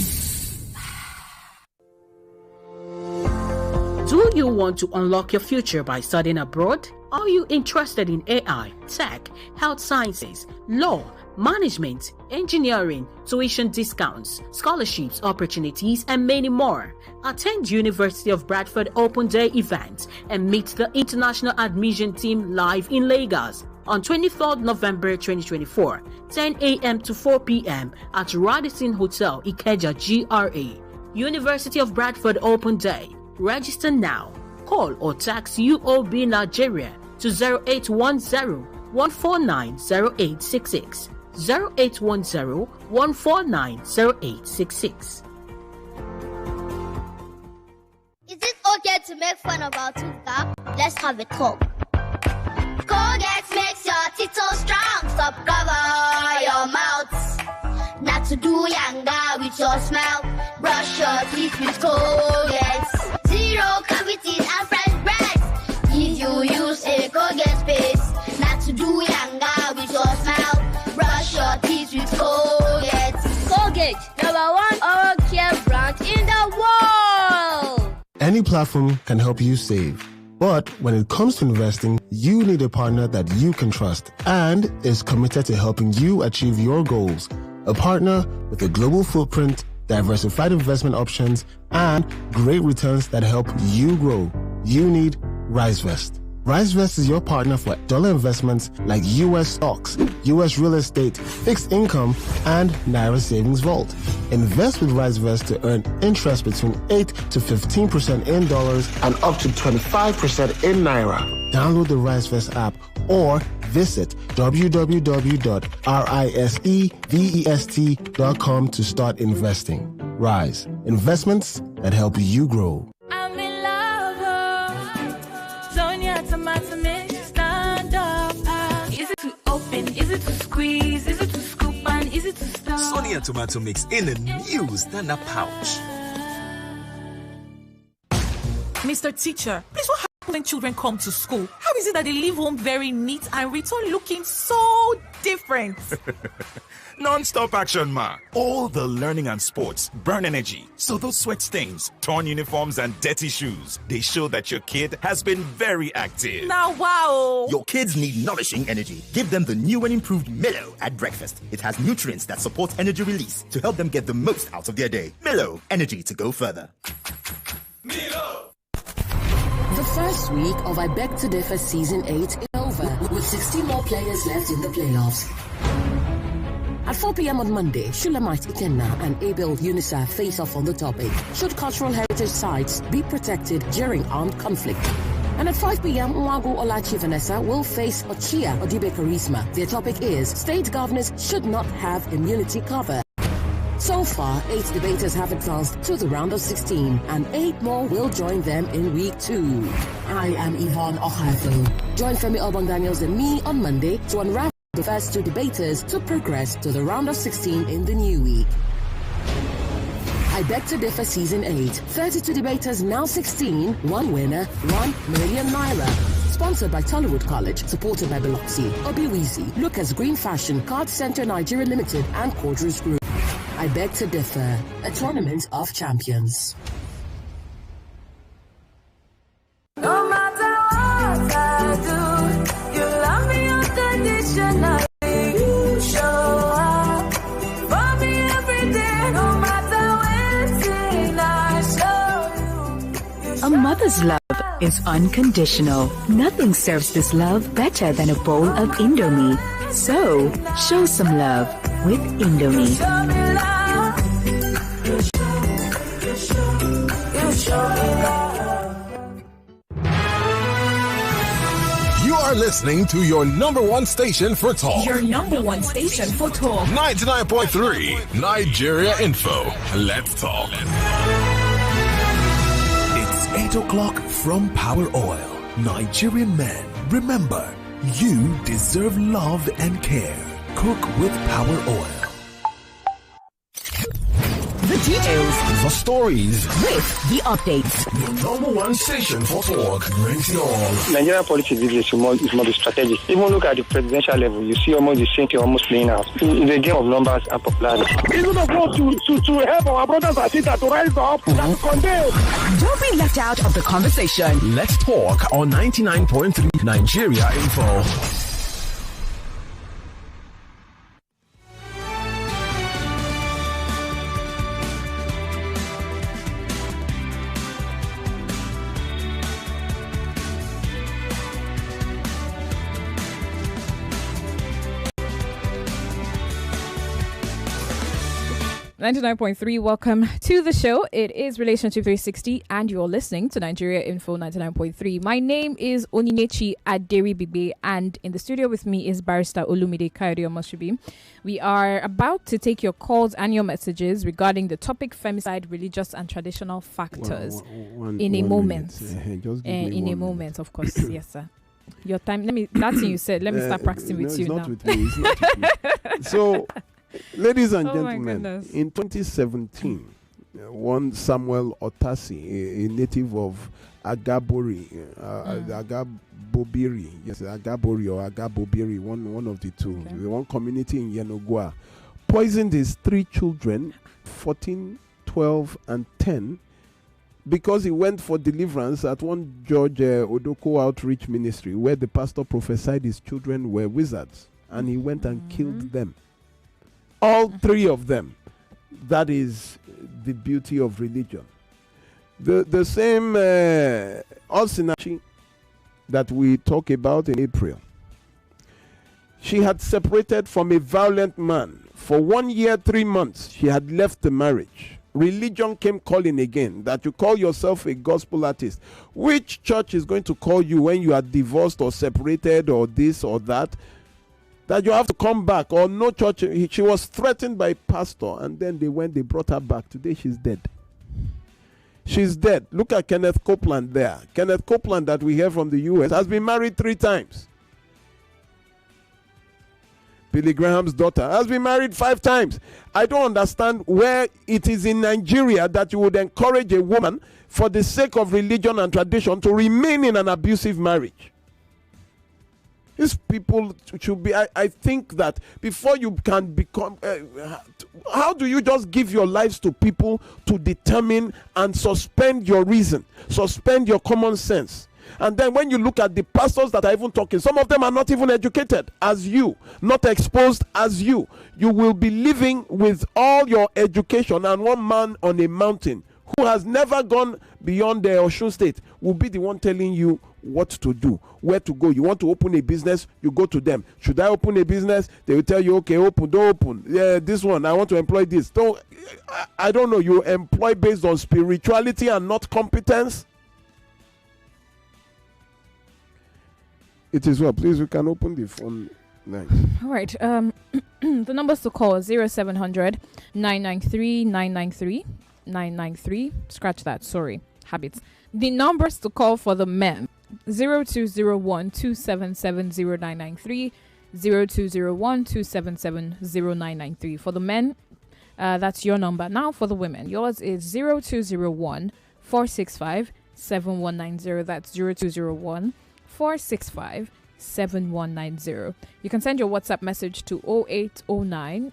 Do you want to unlock your future by studying abroad? Are you interested in AI, tech, health sciences, law, management, engineering, tuition discounts, scholarships, opportunities, and many more? Attend University of Bradford Open Day event and meet the international admission team live in Lagos on 23rd November 2024, 10 a.m. to 4 p.m. at Radisson Hotel, Ikeja, GRA. University of Bradford Open Day. Register now. Call or text UOB Nigeria to 0810-149-0866. 0810-149-0866. Is it okay to make fun of our tooth gap? Let's have a talk. Colgate makes your teeth so strong. Stop cover your mouth. Not to do yanga with your smile. Brush your teeth with Colgate. Zero cavities and fresh breath. If you use a Colgate paste. Not to do yanga with your smile. Brush your teeth with Colgate. Colgate, #1 oral care brand in the world. Any platform can help you save. But when it comes to investing, you need a partner that you can trust and is committed to helping you achieve your goals. A partner with a global footprint, diversified investment options, and great returns that help you grow. You need RiseVest. RiseVest is your partner for dollar investments like U.S. stocks, U.S. real estate, fixed income, and Naira Savings Vault. Invest with RiseVest to earn interest between 8 to 15% in dollars and up to 25% in Naira. Download the RiseVest app or visit www.risevest.com to start investing. Rise. Investments that help you grow. Is it to open? Is it to squeeze? Is it to scoop? And is it to stir? Sonia tomato mix in a new stand-up pouch. Mr. Teacher, please, what happens when children come to school? How is it that they leave home very neat and return looking so different? Non-stop action, ma. All the learning and sports burn energy. So those sweat stains, torn uniforms, and dirty shoes, they show that your kid has been very active. Now, wow. Your kids need nourishing energy. Give them the new and improved Milo at breakfast. It has nutrients that support energy release to help them get the most out of their day. Milo, energy to go further. Milo. The first week of I Beg to Differ Season 8 is over, with 16 more players left in the playoffs. At 4 p.m. on Monday, Shulamite Ikenna and Abel Unisa face off on the topic, should cultural heritage sites be protected during armed conflict? And at 5 p.m., Mwagu Olachi Vanessa will face Ochia Odibe Charisma. Their topic is, state governors should not have immunity cover. So far, 8 debaters have advanced to the round of 16, and 8 more will join them in week 2. I am Yvonne Ohafo. Join Femi Obong-Daniels and me on Monday to unravel the first 2 debaters to progress to the round of 16 in the new week. I Beg to Differ Season 8. 32 debaters, now 16. 1 winner, 1 million naira. Sponsored by Tollywood College, supported by Biloxi, Obiwizi, Lucas Green Fashion, Card Center Nigeria Limited, and Quadrus Group. I Beg to Differ, a tournament of champions. No matter what I do, you love me unconditionally. You show up for me every day, no matter when I show you. A mother's love is unconditional. Nothing serves this love better than a bowl of Indomie. So, show some love. with Indomie. You are listening to your number one station for talk. Your number one station for talk. 99.3 Nigeria Info. Let's talk. It's 8 o'clock from Power Oil. Nigerian men, remember, you deserve love and care. Cook with Power Oil. The details. The stories. With the updates. Your number one station for talk brings it all. Nigerian politics is more be strategic. Even look at the presidential level, you see almost the same thing almost playing out. It's a game of numbers and popularity. It's not going to help our brothers and sisters to rise up and condemn. Don't be left out of the conversation. Let's talk on 99.3 Nigeria Info. 99.3, welcome to the show. It is Relationship 360 and you're listening to Nigeria Info 99.3. My name is Onyinyechi Ekumankama and in the studio with me is Barrister Olumide Kayode-Omoshubi. We are about to take your calls and your messages regarding the topic femicide, religious and traditional factors in a moment. In a moment, of course. Yes, sir. Your time, that's what you said. Let me start practicing with you now. It's not with me. So, ladies and gentlemen, in 2017, one Samuel Otasi, a native of Agabori, Agabobiri, yes, Agabori or Agabobiri, one of the two, one community in Yenogua, poisoned his 3 children, 14, 12, and 10, because he went for deliverance at one George Odoko Outreach Ministry, where the pastor prophesied his children were wizards, and he went and killed them. All 3 of them. That is the beauty of religion. The same Osinachi that we talk about in April. She had separated from a violent man. For 1 year, 3 months, she had left the marriage. Religion came calling again, that you call yourself a gospel artist. Which church is going to call you when you are divorced or separated or this or that? That you have to come back, or no church. She was threatened by a pastor, and then they brought her back. Today she's dead. She's dead. Look at Kenneth Copeland there. Kenneth Copeland that we hear from the US has been married 3 times. Billy Graham's daughter has been married 5 times. I don't understand where it is in Nigeria that you would encourage a woman for the sake of religion and tradition to remain in an abusive marriage. These people should be, I think that before you can become, how do you just give your lives to people to determine and suspend your reason, suspend your common sense? And then when you look at the pastors that are even talking, some of them are not even educated as you, not exposed as you. You will be living with all your education, and one man on a mountain who has never gone beyond the Osun State will be the one telling you what to do, where to go. You want to open a business, you go to them. Should I open a business? They will tell you, okay, open, don't open. Yeah, this one, I want to employ this. Don't, I don't know, you employ based on spirituality and not competence. It is well. Please, we can open the phone line. All right. The numbers to call is 0700 993 993 993. Scratch that. Sorry. Habits. The numbers to call for the men: 0201 277 0993, 0201 277 0993. For the men, that's your number. Now for the women, yours is 0201 465 7190. That's 0201 465 7190. You can send your WhatsApp message to 0809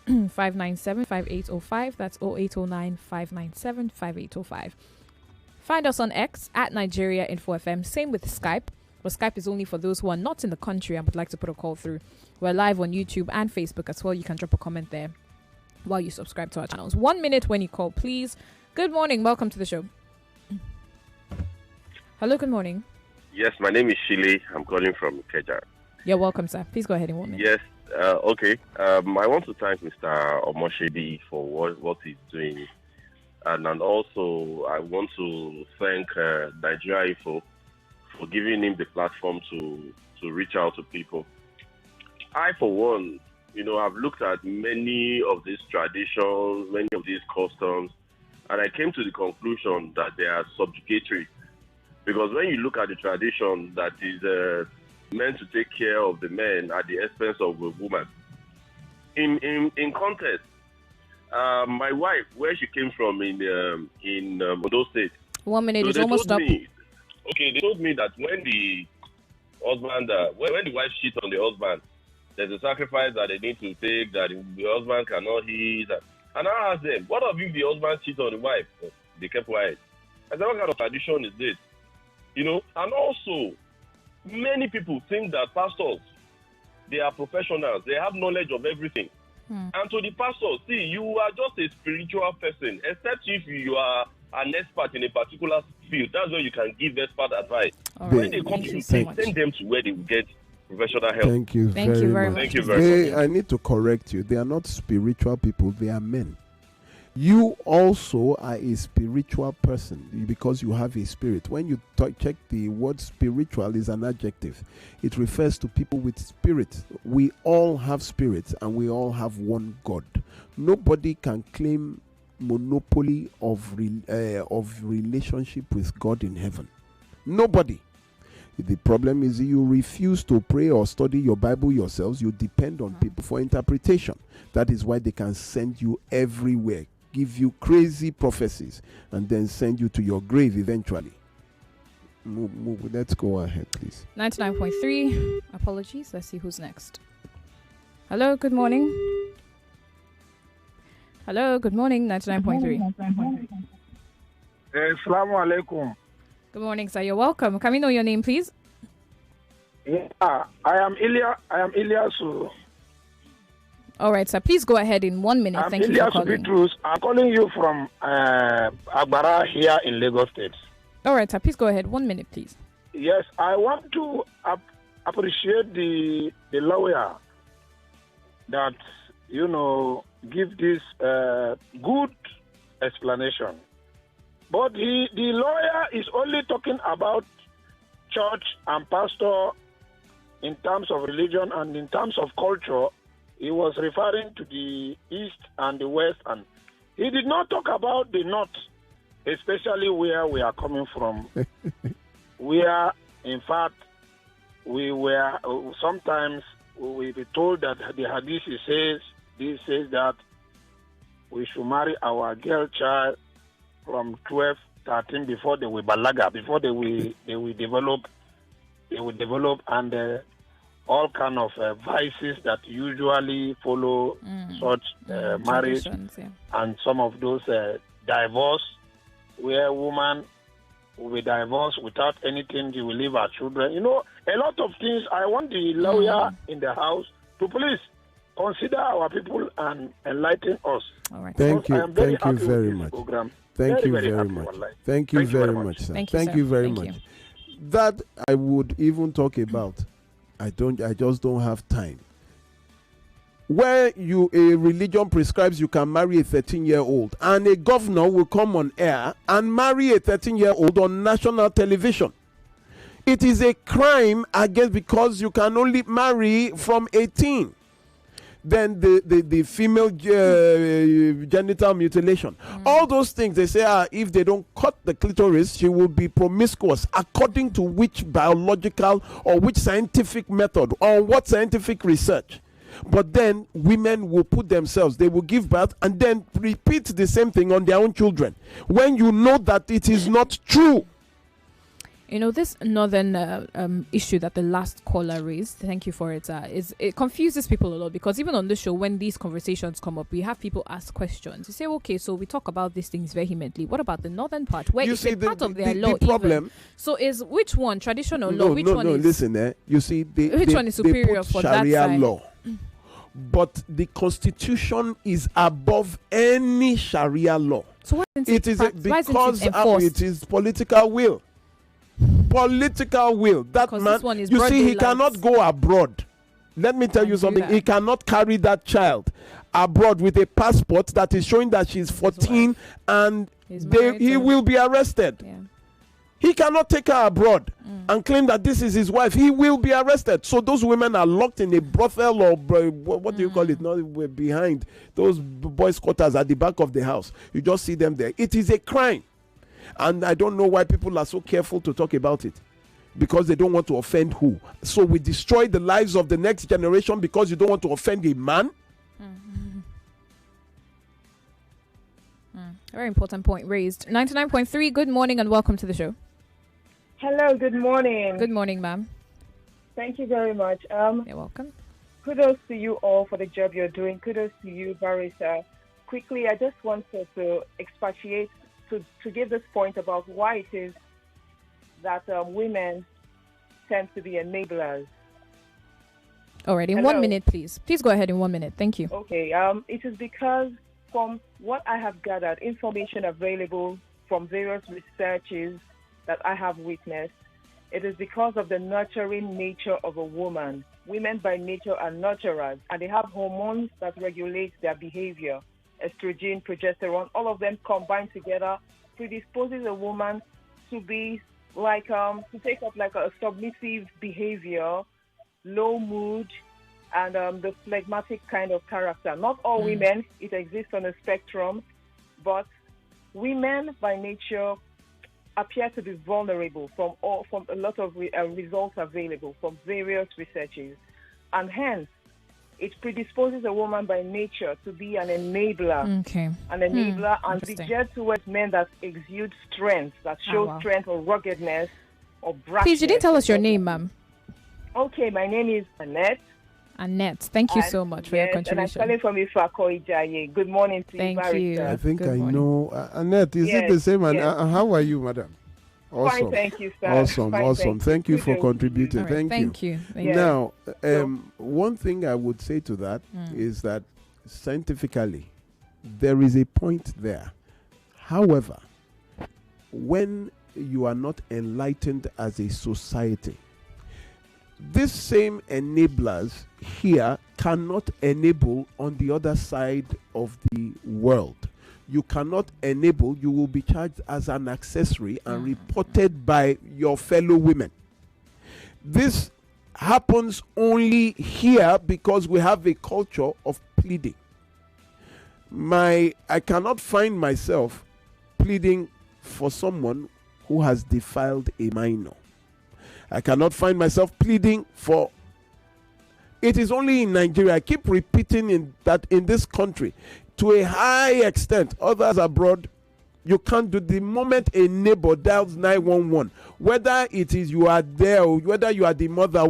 597 5805. That's 0809 597 5805. Find us on X at Nigeria Info FM. Same with Skype. But Skype is only for those who are not in the country and would like to put a call through. We're live on YouTube and Facebook as well. You can drop a comment there while you subscribe to our channels. 1 minute when you call, please. Good morning. Welcome to the show. Hello, good morning. Yes, my name is Shile. I'm calling from Keja. You're welcome, sir. Please go ahead in 1 minute. Yes, Okay. I want to thank Mr. Omoshebi for what he's doing. And also, I want to thank Nigeria Info for giving him the platform to reach out to people. I, for one, I've looked at many of these traditions, many of these customs, and I came to the conclusion that they are subjugatory. Because when you look at the tradition that is meant to take care of the men at the expense of a woman, in context, my wife, where she came from in Ondo State. 1 minute so is almost up. They told me that when the husband, when the wife cheats on the husband, there's a sacrifice that they need to take that the husband cannot eat. And I asked them, what if the husband cheats on the wife? They kept quiet. I said, what kind of tradition is this? And also, many people think that pastors, they are professionals. They have knowledge of everything. And to the pastor, see, you are just a spiritual person, except if you are an expert in a particular field. That's where you can give expert advice. When they come to you, send them to where they will get professional help. Thank you very much. Thank you very much. I need to correct you. They are not spiritual people. They are men. You also are a spiritual person because you have a spirit. When you check the word spiritual is an adjective. It refers to people with spirit. We all have spirits and we all have one God. Nobody can claim monopoly of relationship with God in heaven. Nobody. The problem is you refuse to pray or study your Bible yourselves. You depend on people for interpretation. That is why they can send you everywhere, give you crazy prophecies, and then send you to your grave eventually. Move. Let's go ahead, please. 99.3. Apologies. Let's see who's next. Hello, good morning. Hello, good morning. 99.3. Assalamu alaikum. Good morning, sir. You're welcome. Can we know your name, please? Yeah, I am Ilyasu. All right, sir. Please go ahead in 1 minute. Thank you for calling. Bitrus. I'm calling you from Agbara here in Lagos State. All right, sir. Please go ahead. 1 minute, please. Yes, I want to appreciate the lawyer that, give this good explanation. But the lawyer is only talking about church and pastor in terms of religion, and in terms of culture, he was referring to the East and the West, and he did not talk about the North, especially where we are coming from. Where, in fact, we were sometimes we be told that the Hadith says that we should marry our girl child from 12, 13 before they will balaga, before they will develop, and all kind of vices that usually follow such marriage, and some of those divorce, where woman will be divorced without anything, she will leave her children. A lot of things. I want the lawyer in the house to please consider our people and enlighten us. All right. Thank you very much. Thank you very much. Thank you very much, sir. Thank you very much. That I would even talk about. I just don't have time. Where a religion prescribes you can marry a 13-year-old, and a governor will come on air and marry a 13-year-old on national television. It is a crime against, because you can only marry from 18. Then the female genital mutilation. All those things, they say, if they don't cut the clitoris, she will be promiscuous, according to which biological or which scientific method or what scientific research. But then women will put themselves, they will give birth and then repeat the same thing on their own children, when you know that it is not true. This northern issue that the last caller raised, thank you for it, it confuses people a lot, because even on the show, when these conversations come up, we have people ask questions. You say, okay, so we talk about these things vehemently. What about the northern part, where it's part of their law? The problem. Even? So is which one traditional law? Which one is? Listen, you see, which one is superior for Sharia that side? Law. But the Constitution is above any Sharia law. So what it is because it is political will. Political will. That man, you see, he cannot go abroad. Let me tell you something. He cannot carry that child abroad with a passport that is showing that she's 14 and he will be arrested. Yeah. He cannot take her abroad and claim that this is his wife. He will be arrested. So those women are locked in a brothel or what do you call it? Not behind those boys' quarters at the back of the house. You just see them there. It is a crime. And I don't know why people are so careful to talk about it. Because they don't want to offend who. So we destroy the lives of the next generation because you don't want to offend a man. Very important point raised. 99.3, good morning and welcome to the show. Hello, good morning. Good morning, ma'am. Thank you very much. You're welcome. Kudos to you all for the job you're doing. Kudos to you, Barrister. Quickly, I just wanted to expatiate, to give this point about why it is that women tend to be enablers. All right, in 1 minute, please. Please go ahead in 1 minute. Thank you. Okay, it is because from what I have gathered, information available from various researches that I have witnessed, it is because of the nurturing nature of a woman. Women by nature are nurturers, and they have hormones that regulate their behavior. Estrogen, progesterone, all of them combined together predisposes a woman to be like to take up like a submissive behavior, low mood, and the phlegmatic kind of character. Not all women, it exists on a spectrum, but women by nature appear to be vulnerable from a lot of results available from various researches, and hence it predisposes a woman by nature to be an enabler. Okay. An enabler and to be geared towards men that exude strength, that show strength or ruggedness or brashness. Please, you didn't tell us your name, ma'am. Okay, my name is Annette. Annette, thank you so much for your contribution. And I'm calling from Ifako Ijaye. Good morning to Thank you, I think I know. Annette, is it the same? How are you, madam? Awesome. Fine, thank you, sir. Awesome, Fine, awesome. Thank you for contributing. Right, Thank you. Now, one thing I would say to that is that scientifically, there is a point there. However, when you are not enlightened as a society, these same enablers here cannot enable on the other side of the world. You cannot enable, you will be charged as an accessory and reported by your fellow women. This happens only here because we have a culture of pleading. I cannot find myself pleading for someone who has defiled a minor. I cannot find myself pleading for. It is only in Nigeria. I keep repeating that in this country, to a high extent, others abroad, you can't do. The moment a neighbor dials 911, whether it is you are there, or whether you are the mother,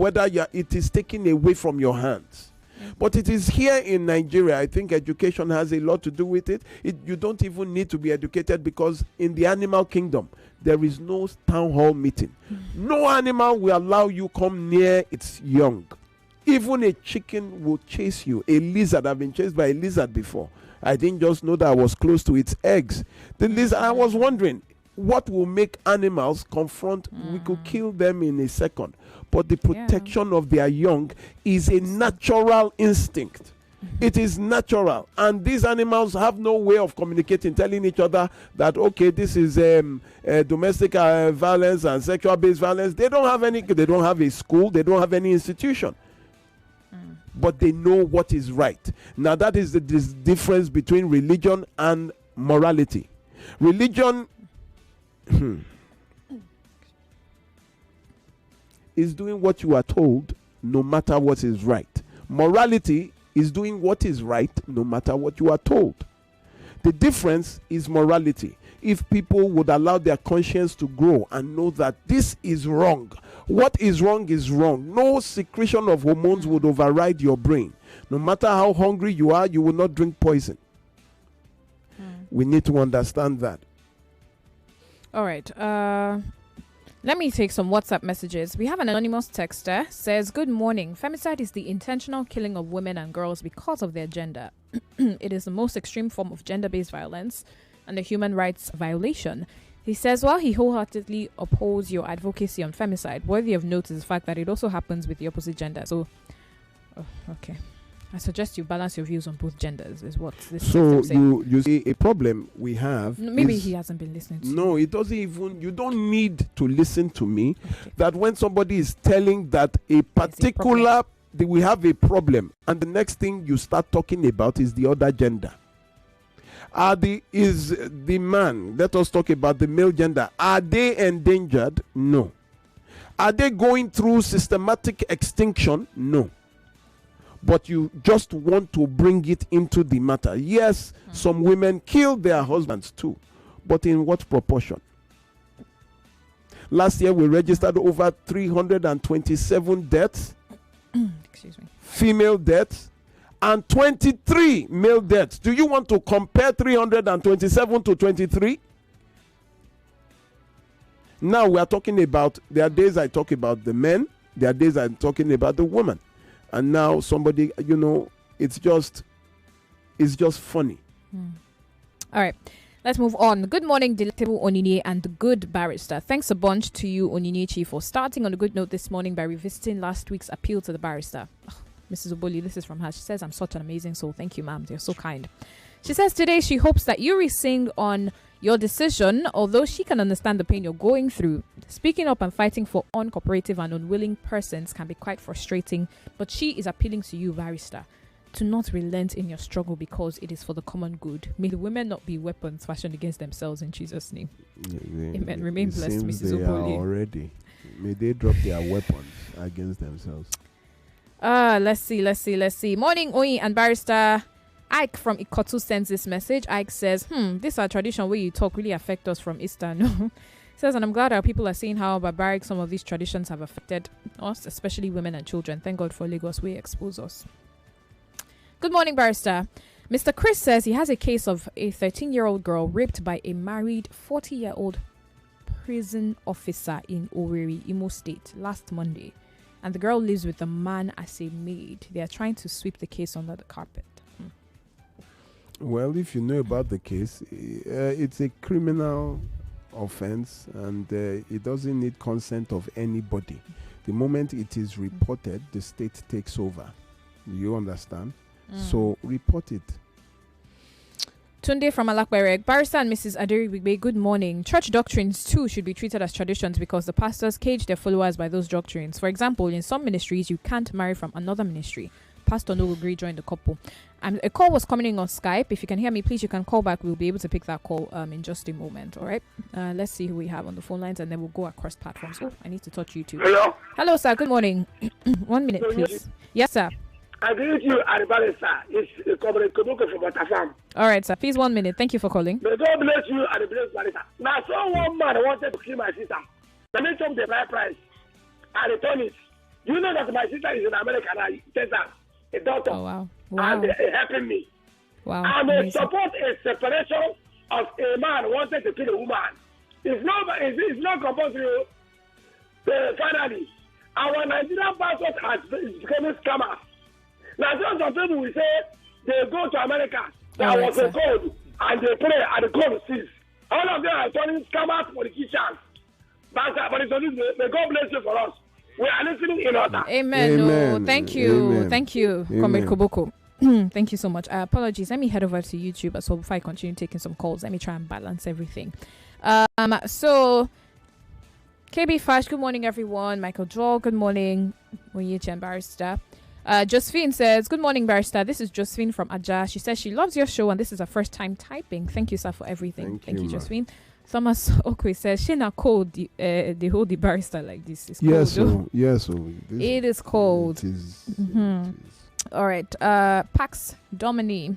it is taken away from your hands. But it is here in Nigeria. I think education has a lot to do with it. You don't even need to be educated, because in the animal kingdom, there is no town hall meeting. No animal will allow you come near its young. Even a chicken will chase you. A lizard, I've been chased by a lizard before. I didn't just know that I was close to its eggs. The lizard, I was wondering, what will make animals confront? We could kill them in a second. But the protection of their young is a natural instinct. It is natural. And these animals have no way of communicating, telling each other that, okay, this is domestic violence and sexual-based violence. They don't have a school. They don't have any institution. But they know what is right. Now, that is the difference between religion and morality. Religion is doing what you are told, no matter what is right. Morality is doing what is right, no matter what you are told. The difference is morality. If people would allow their conscience to grow and know that this is wrong, what is wrong is wrong. No secretion of hormones would override your brain. No matter how hungry you are, you will not drink poison. We need to understand that. All right. Let me take some WhatsApp messages. We have an anonymous texter. Says, good morning. Femicide is the intentional killing of women and girls because of their gender. It is the most extreme form of gender-based violence and a human rights violation. He says, while he wholeheartedly opposes your advocacy on femicide, worthy of note is the fact that it also happens with the opposite gender. So Oh, okay. I suggest you balance your views on both genders, is what this So system saying. you see a problem we have. Maybe he hasn't been listening to No, it doesn't even. You don't need to listen to me. That when somebody is telling that a particular we have a problem, and the next thing you start talking about is the other gender. Is the man? Let us talk about the male gender. Are they endangered? No. Are they going through systematic extinction? No. But you just want to bring it into the matter. Yes, some women kill their husbands too, but in what proportion? Last year we registered over 327 deaths, excuse me, female deaths, and 23 male deaths. Do you want to compare 327 to 23? Now we are talking about, there are days I talk about the men, there are days I'm talking about the woman. And now somebody, it's just funny. All right, let's move on. Good morning, delectable Onyinye and the good barrister. Thanks a bunch to you, Onyinyechi, for starting on a good note this morning by revisiting last week's appeal to the barrister. Mrs. Oboli, this is from her. She says, I'm such an amazing soul. Thank you, ma'am. You're so kind. She says today she hopes that you rescind on your decision, although she can understand the pain you're going through. Speaking up and fighting for uncooperative and unwilling persons can be quite frustrating, but she is appealing to you, barrister, to not relent in your struggle because it is for the common good. May the women not be weapons fashioned against themselves in Jesus' name. Amen. Remain blessed, Mrs. Oboli. Already. May they drop their weapons against themselves. Let's see. Morning, Oyi and barrister. Ike from Ikotu sends this message. Ike says, this our tradition where you talk really affect us from Easter. No. Says, and I'm glad our people are seeing how barbaric some of these traditions have affected us, especially women and children. Thank God for Lagos, we expose us. Good morning, barrister. Mr. Chris says he has a case of a 13-year-old girl raped by a married 40-year-old prison officer in Owerri, Imo State, last Monday. And the girl lives with the man as a maid. They are trying to sweep the case under the carpet. Well, if you know about the case, it's a criminal offense and it doesn't need consent of anybody. The moment it is reported, the state takes over. You understand? So report it. Tunde from Alakbereg. Barrister and Mrs. Aderi, good morning. Church doctrines too should be treated as traditions because the pastors cage their followers by those doctrines. For example, in some ministries, you can't marry from another ministry. Pastor no will agree join the couple. And a call was coming in on Skype. If you can hear me, please, you can call back. We'll be able to pick that call in just a moment. All right. Let's see who we have on the phone lines, and then we'll go across platforms. Oh, I need to touch you too. Hello, sir. Good morning. 1 minute, please. Yes, sir. I greet you, Barrister. It's Comrade Koboko from Waterfarm. All right, sir. Please, 1 minute. Thank you for calling. May God bless you and bless Barrister. Now, one man wanted to kill my sister. They made up the right price. I return it. You know that my sister is in America now. A doctor. Oh, wow. And they're helping me. Wow. I may support a separation of a man wanted to kill a woman. It's not compulsory. Finally, our Nigerian passport has become scammers. Now, just some people will say they go to America. There was a code, and they pray, and the code cease. All of them are turning scammers for the kitchens. But may God bless you for us. We are listening in order. Amen. Oh, thank you. Amen. Thank you, Comrade Koboko. Thank you so much. Apologies. Let me head over to YouTube as well before I continue taking some calls. Let me try and balance everything. So, KB Fash, good morning, everyone. Michael Joel, good morning. Onyinyechi and Barrister. Josephine says, good morning, Barrister. This is Josephine from Aja. She says she loves your show and this is her first time typing. Thank you, sir, for everything. Thank you, Josephine. Thomas Okwe says, she not cold the whole the barrister like this. It's cold. Yes, it is cold. It is. All right. Pax Domini.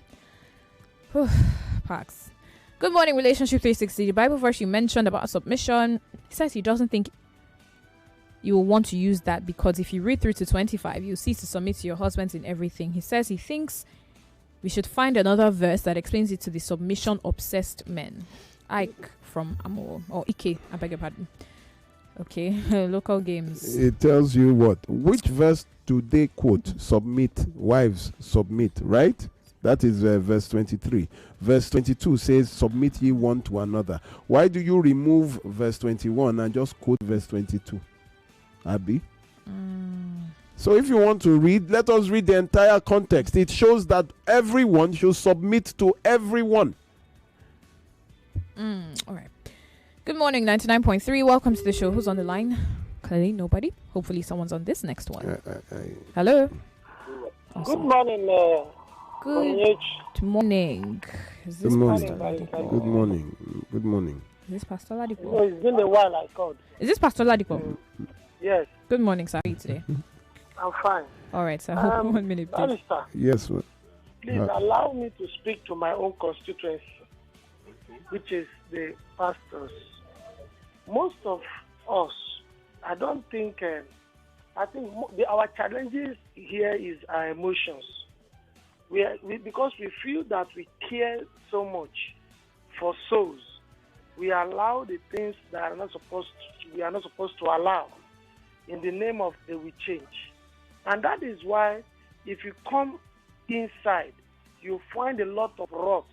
Pax. Good morning, Relationship 360. The Bible verse you mentioned about submission. He says he doesn't think you will want to use that because if you read through to 25, you cease to submit to your husbands in everything. He says he thinks we should find another verse that explains it to the submission-obsessed men. Ike from Amo, or Ike, I beg your pardon. Okay, local games. It tells you what? Which verse do they quote? Submit, wives, submit, right? That is verse 23. Verse 22 says, submit ye one to another. Why do you remove verse 21 and just quote verse 22? Abby? So if you want to read, let us read the entire context. It shows that everyone should submit to everyone. All right. Good morning, 99.3. Welcome to the show. Who's on the line? Clearly nobody. Hopefully someone's on this next one. Hello. Good morning. Good morning. Is this Good morning. Pastor Ladipo? Good morning. Good morning. Is this Pastor Ladipo? No, it's been a while I called. Is this Pastor Ladipo? Yes, Good morning, sir. How are you today? I'm fine. All right, sir. 1 minute, please. Barrister, Yes, ma'am. please allow me to speak to my own constituency, which is the pastors. Most of us, I don't think, I think our challenges here is our emotions. Because we feel that we care so much for souls, we allow the things that we are not supposed to allow in the name of they will change. And that is why if you come inside, you find a lot of rots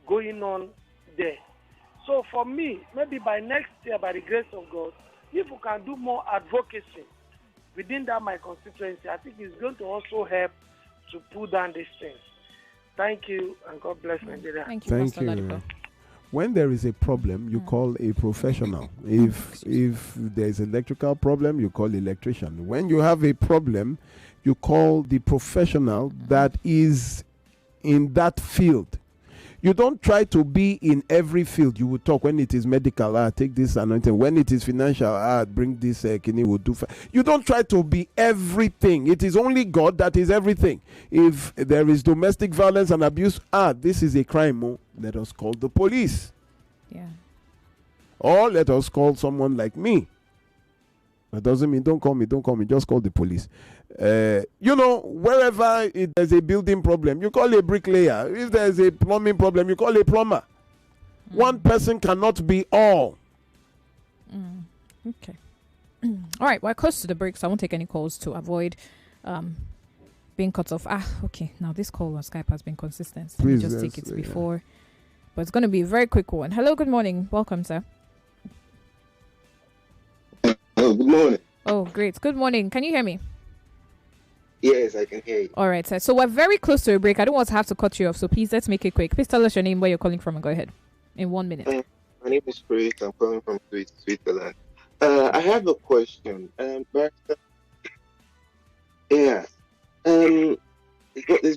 going on there. So for me, maybe by next year, by the grace of God, if we can do more advocacy within that my constituency, I think it's going to also help to pull down these things. Thank you, and God bless Nigeria. Thank you, Thank Pastor you. Ladipo. When there is a problem, you call a professional. If there is electrical problem, you call electrician. When you have a problem, you call the professional that is in that field. You don't try to be in every field. You will talk when it is medical, take this anointing. When it is financial, bring this kidney will do. You don't try to be everything. It is only God that is everything. If there is domestic violence and abuse, this is a crime. Let us call the police. Yeah. Or let us call someone like me. That doesn't mean don't call me, just call the police. Wherever there's a building problem, you call a bricklayer. If there's a plumbing problem, you call a plumber. One person cannot be all. Okay. All right, we're close to the break, so I won't take any calls to avoid being cut off. Okay. Now this call on Skype has been consistent. So Please, just take it before. But it's going to be a very quick one. Hello, good morning. Welcome, sir. Oh, good morning. Oh, great. Good morning. Can you hear me? Yes, I can hear you. All right, sir. So we're very close to a break. I don't want to have to cut you off, so please let's make it quick. Please tell us your name, where you're calling from, and go ahead in 1 minute. My name is Chris. I'm calling from Switzerland. I have a question. It's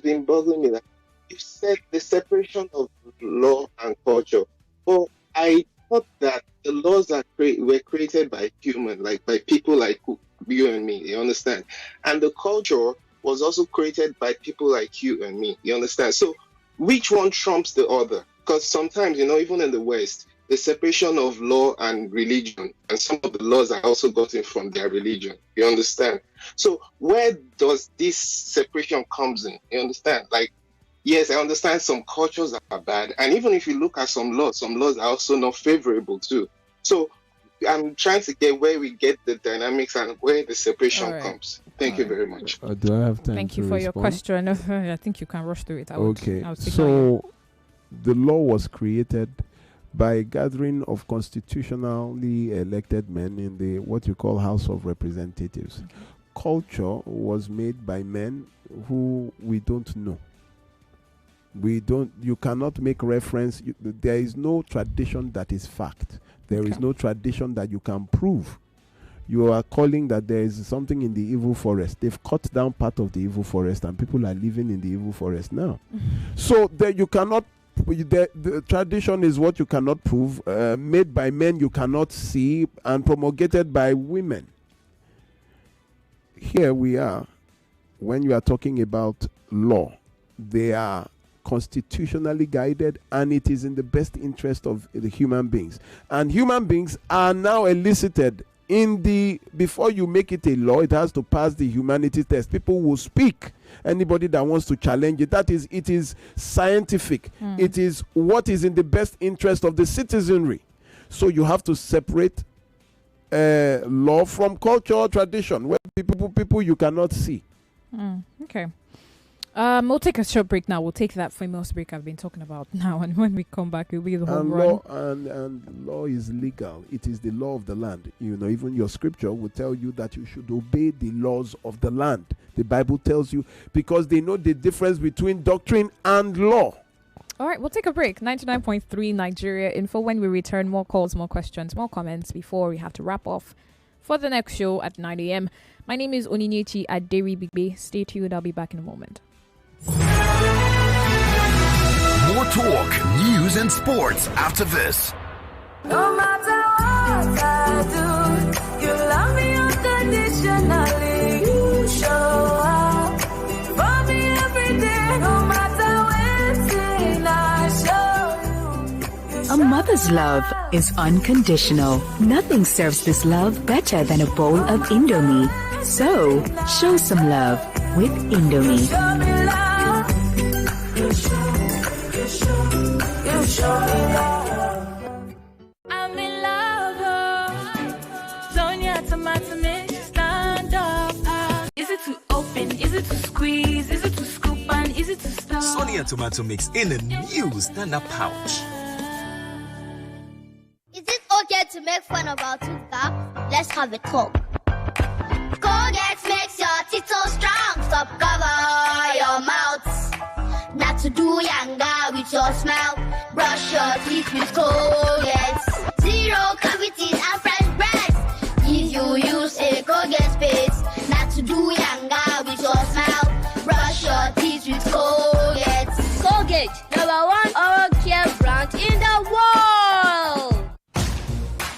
been bothering me that you said the separation of law and culture. Well, I thought that the laws were created by human, like by people like you and me, you understand? And the culture was also created by people like you and me, you understand? So which one trumps the other? Because sometimes, even in the West, the separation of law and religion, and some of the laws are also gotten from their religion, you understand? So where does this separation comes in, you understand? Like, yes, I understand some cultures are bad. And even if you look at some laws are also not favorable too. So I'm trying to get where we get the dynamics and where the separation comes. Thank you very much. Do I have time Thank you for your question. I think you can rush through it. I would take so the law was created by a gathering of constitutionally elected men in the what you call House of Representatives. Okay. Culture was made by men who we don't know. You cannot make reference. There is no tradition that is fact. There is no tradition that you can prove. You are calling that there is something in the evil forest. They've cut down part of the evil forest and people are living in the evil forest now. So that you cannot, the tradition is what you cannot prove, made by men you cannot see and promulgated by women. Here we are, when you are talking about law, they are constitutionally guided and it is in the best interest of the human beings. And human beings are now elicited before you make it a law, it has to pass the humanity test. People will speak. Anybody that wants to challenge it, it is scientific. It is what is in the best interest of the citizenry. So you have to separate law from culture or tradition, where people you cannot see. Okay. We'll take a short break now. We'll take that famous break I've been talking about now, and when we come back, it'll be the whole run. And law is legal. It is the law of the land. Even your scripture will tell you that you should obey the laws of the land. The Bible tells you, because they know the difference between doctrine and law. All right, we'll take a break. 99.3 Nigeria Info. When we return, more calls, more questions, more comments before we have to wrap off for the next show at 9 a.m. My name is Onyinyechi Ekumankama. Stay tuned. I'll be back in a moment. More talk, news, and sports after this. No matter what I do, you love me unconditionally. You show up for me every day. No matter when I show you. A mother's love is unconditional. Nothing serves this love better than a bowl of Indomie. So, show some love with Indomie. I'm in love, Sonia tomato mix, stand up. Is it too open? Is it too squeeze? Is it too scoop? And is it too stir? Sonia tomato mix in a new stand-up pouch. Is it okay to make fun of our tooth gap? Let's have a talk. Colgate makes your teeth so strong. Stop cover your mouth. Not to do yanga with your smile. Brush your teeth with Colgate. Zero cavities and fresh breath. If you use a Colgate paste. Not to do yanga with your smile. Brush your teeth with Colgate. Colgate, #1 oral care brand in the world.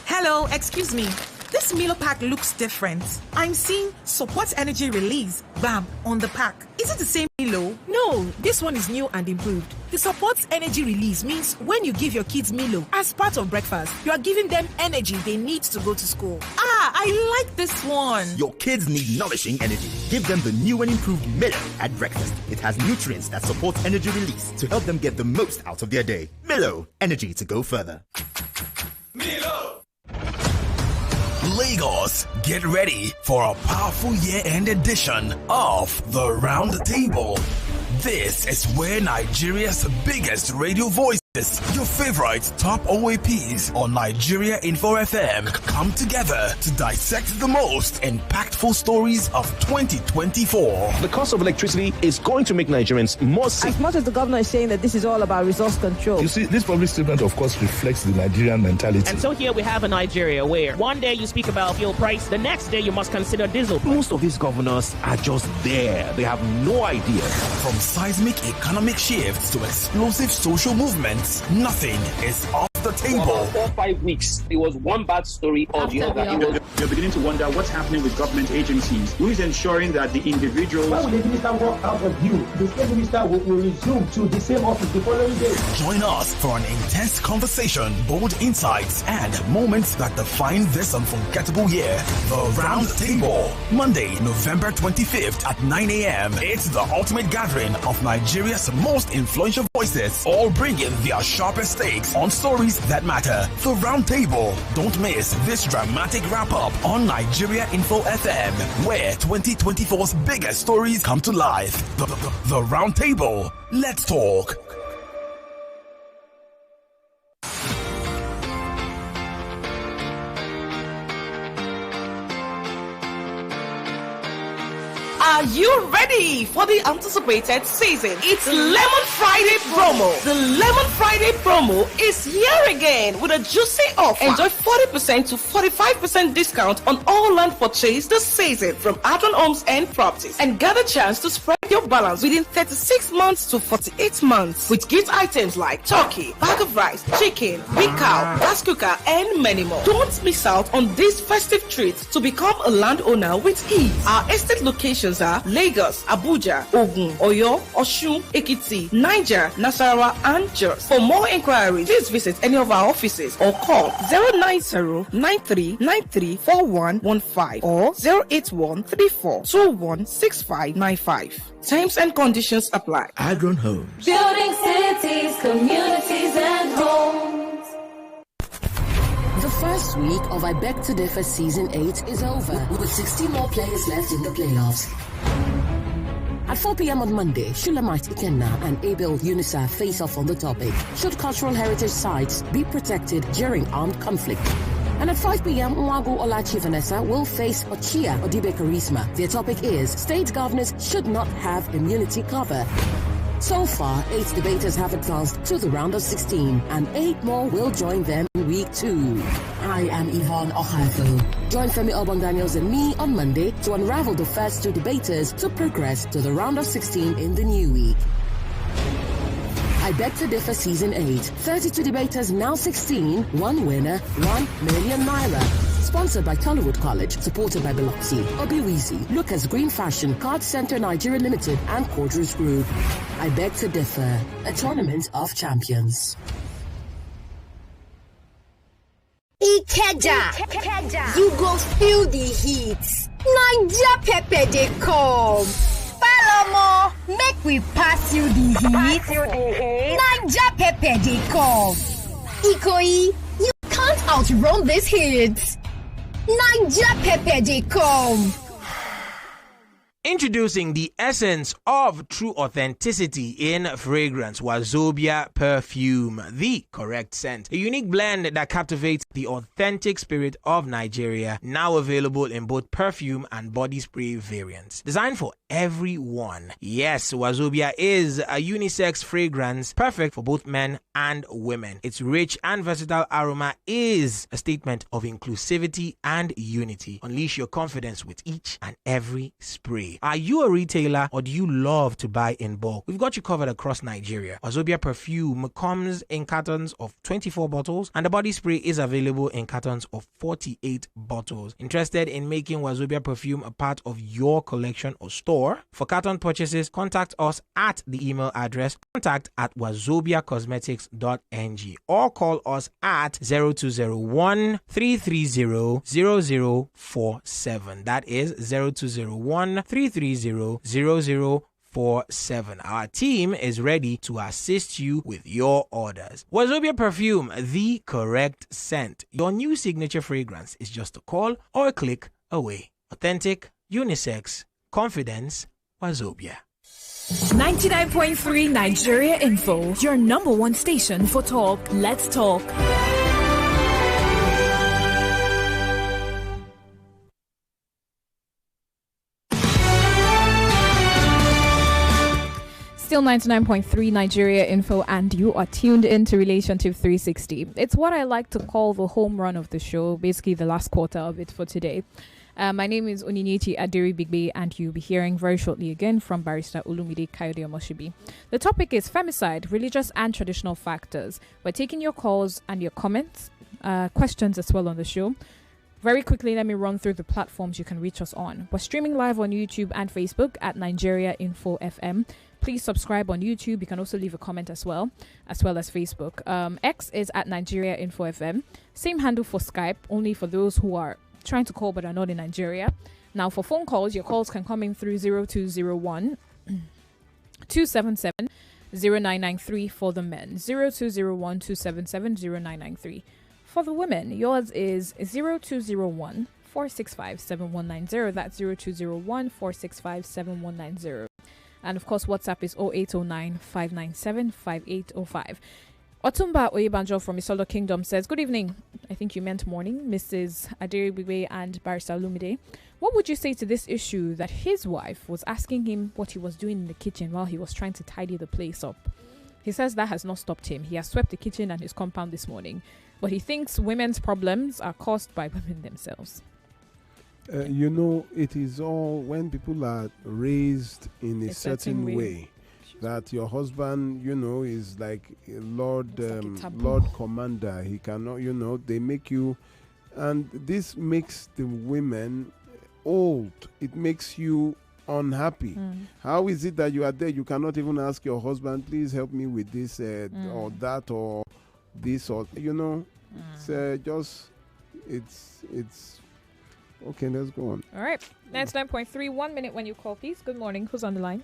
Hello, excuse me. This Milo pack looks different. I'm seeing support energy release, bam, on the pack. Is it the same Milo? No, this one is new and improved. The support energy release means when you give your kids Milo as part of breakfast, you are giving them energy they need to go to school. I like this one. Your kids need nourishing energy. Give them the new and improved Milo at breakfast. It has nutrients that support energy release to help them get the most out of their day. Milo, energy to go further. Lagos, get ready for a powerful year-end edition of The Round Table. This is where Nigeria's biggest radio voices, your favorite top OAPs on Nigeria Info FM, come together to dissect the most impactful stories of 2024. The cost of electricity is going to make Nigerians more sick. As much as the governor is saying that this is all about resource control. You see, this public statement, of course, reflects the Nigerian mentality. And so here we have a Nigeria where one day you speak about fuel price, the next day you must consider diesel. Most of these governors are just there. They have no idea. From seismic economic shifts to explosive social movements, nothing is off the table. For 4-5 weeks, it was one bad story or the other. You're beginning to wonder what's happening with government agencies. Who is ensuring that the individuals... Why will the minister walk out of you? The state minister will resume to the same office the following day. Join us for an intense conversation, bold insights, and moments that define this unforgettable year. The Round Table. Monday, November 25th at 9 a.m. It's the ultimate gathering of Nigeria's most influential voices, all bringing their sharpest takes on stories that matter. The Round Table. Don't miss this dramatic wrap-up on Nigeria Info FM, where 2024's biggest stories come to life. The Round Table. Let's talk. Are you ready for the anticipated season? It's Lemon Friday promo. The Lemon Friday promo is here again with a juicy offer. Enjoy 40% to 45% discount on all land purchase this season from Adron Homes and Properties, and get a chance to spread your balance within 36 months to 48 months with gift items like turkey, bag of rice, chicken, big cow, gas cooker, and many more. Don't miss out on this festive treat to become a landowner with ease. Our estate locations are Lagos, Abuja, Ogun, Oyo, Osun, Ekiti, Niger, Nasarawa, and Jos. For more inquiries, please visit any of our offices or call 090-9393-4115 or 081-3421-6595. Terms and conditions apply. Adron Homes. Building cities, communities, and homes. The first week of I Beg to Differ Season 8 is over, with 60 more players left in the playoffs. At 4 p.m. on Monday, Shulamite Ikenna and Abel Unisa face off on the topic, should cultural heritage sites be protected during armed conflict? And at 5 p.m., Mwagu Olachi Vanessa will face Ochia Odibe Charisma. Their topic is State Governors Should Not Have Immunity Cover. So far, 8 debaters have advanced to the round of 16, and 8 more will join them in week 2. I am Yvonne Ohafo. Join Femi Obong-Daniels and me on Monday to unravel the first 2 debaters to progress to the round of 16 in the new week. I Beg to Differ Season 8. 32 debaters, now 16. 1 winner, 1 million naira. Sponsored by Tollywood College, supported by Biloxi, Obiwizi, Lucas Green Fashion, Card Center Nigeria Limited, and Quadros Group. I Beg to Differ, a tournament of champions. Ikeja, you go feel the heat. Naija pepper dey come. Palomo, make we pass you the heat. Naija pepper dey come. Ikoyi, you can't outrun this heat. Naija pepper dey come. Introducing the essence of true authenticity in fragrance, Wazobia Perfume, the correct scent. A unique blend that captivates the authentic spirit of Nigeria, now available in both perfume and body spray variants. Designed for everyone. Yes, Wazobia is a unisex fragrance, perfect for both men and women. Its rich and versatile aroma is a statement of inclusivity and unity. Unleash your confidence with each and every spray. Are you a retailer or do you love to buy in bulk? We've got you covered across Nigeria. Wazobia Perfume comes in cartons of 24 bottles and the body spray is available in cartons of 48 bottles. Interested in making Wazobia Perfume a part of your collection or store? For carton purchases, contact us at the email address contact@wazobiacosmetics.ng or call us at 0201 330 0047. That is 0201 330 0047. Our team is ready to assist you with your orders. Wazobia Perfume, the correct scent. Your new signature fragrance is just a call or a click away. Authentic, unisex, confidence, Wazobia. 99.3 Nigeria Info, your number one station for talk. Let's talk. Still 99.3 Nigeria Info, and you are tuned into Relationship 360. It's what I like to call the home run of the show, basically the last quarter of it for today. My name is Onyinyechi Ekumankama, and you'll be hearing very shortly again from Barrister Olumide Kayode-Omoshibi. The topic is femicide, religious and traditional factors. We're taking your calls and your comments, questions as well on the show. Very quickly, let me run through the platforms you can reach us on. We're streaming live on YouTube and Facebook at Nigeria Info FM. Please subscribe on YouTube. You can also leave a comment as well as Facebook. X is at Nigeria Info FM. Same handle for Skype, only for those who are trying to call but are not in Nigeria. Now, for phone calls, your calls can come in through 0201 277 0993 for the men, 0201 277 0993. For the women, yours is 0201 465 7190. That's 0201 465 7190. And of course, WhatsApp is 0809 597 5805. Otumba Oyebanjo from Isolo Kingdom says, good evening. I think you meant morning, Mrs. Aderibiwe and Barrister Olumide. What would you say to this issue that his wife was asking him what he was doing in the kitchen while he was trying to tidy the place up? He says that has not stopped him. He has swept the kitchen and his compound this morning, but he thinks women's problems are caused by women themselves. It is all when people are raised in a certain way that your husband, is like a Lord Commander. He cannot, they make you, and this makes the women old. It makes you unhappy. How is it that you are there? You cannot even ask your husband, please help me with this or that or this or, it's okay, let's go on. All right. 99.3, 1 minute when you call, please. Good morning. Who's on the line?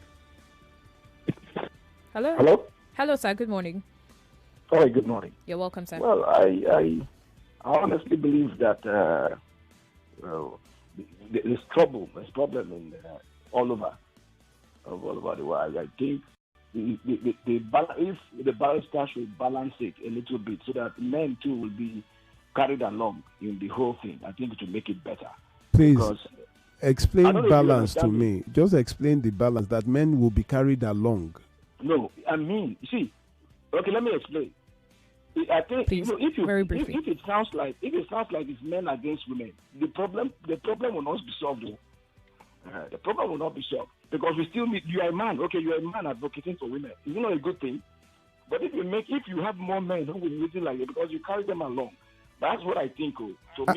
Hello? Hello? Hello, sir. Good morning. Hi, good morning. You're welcome, sir. Well, I honestly believe that there's problem in all over of all over the world. I think if the barrister should balance it a little bit so that men too will be carried along in the whole thing, I think it will make it better. Please Because explain balance to me. Just explain the balance that men will be carried along. No, I mean, you see, okay, let me explain. I think Please, if it sounds like it's men against women, the problem will not be solved. The problem will not be solved because we still need. You are a man, okay? You are a man advocating for women. It's not a good thing. But if you have more men who will be like it because you carry them along, that's what I think.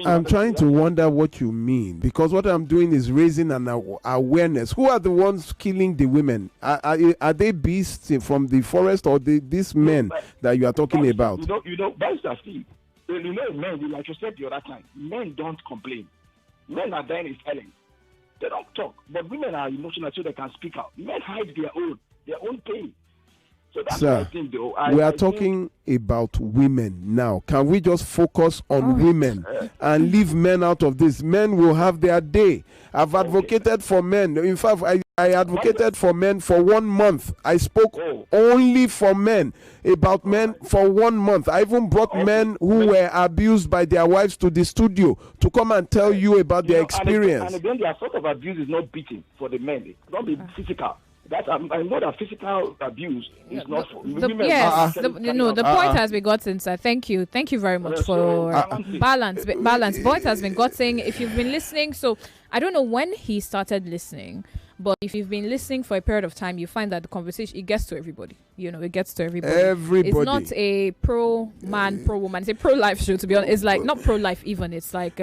I'm trying to wonder what you mean because what I'm doing is raising an awareness. Who are the ones killing the women? Are they beasts from the forest or these men that you are talking about? That's the thing. Men, like you said the other time, men don't complain. Men are dying in silence. They don't talk. But women are emotional so they can speak out. Men hide their own pain. So that's Sir, what I think, though. we are talking about women now. Can we just focus on women and leave men out of this? Men will have their day. I've advocated for men. In fact, I advocated for men for 1 month. I spoke only for men, about men for 1 month. I even brought men who were abused by their wives to the studio to come and tell you about their experience. And again, their sort of abuse is not beating for the men. It's not physical. I know that physical abuse is not for women. Yes, the point has been gotten, sir. Thank you very much for balance. Point has been gotten. If you've been listening, so I don't know when he started listening, but if you've been listening for a period of time, you find that the conversation, it gets to everybody. It gets to everybody. It's not a pro-man, pro-woman. It's a pro-life show, to be honest. It's like, not pro-life even. It's like,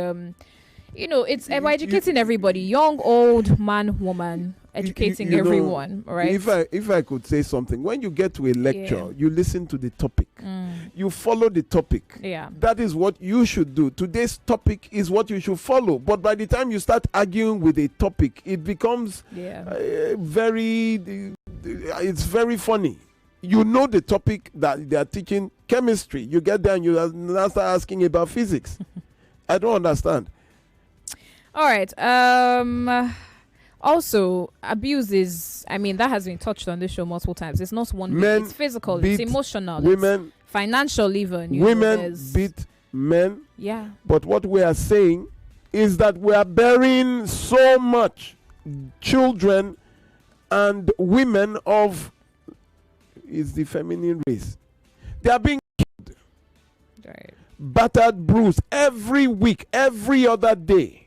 it's about educating everybody. Young, old, man, woman. Educating everyone, right? If I could say something, when you get to a lecture, you listen to the topic, you follow the topic. Yeah, that is what you should do. Today's topic is what you should follow. But by the time you start arguing with a topic, it becomes it's very funny. You know the topic that they are teaching chemistry. You get there and you now start asking about physics. I don't understand. All right. Also, abuse is, that has been touched on this show multiple times. It's not one thing. It's physical, it's emotional, women, it's financial even. Women beat men. Yeah. But what we are saying is that we are burying so much children and women of the feminine race. They are being killed. Right. Battered, bruised every week, every other day.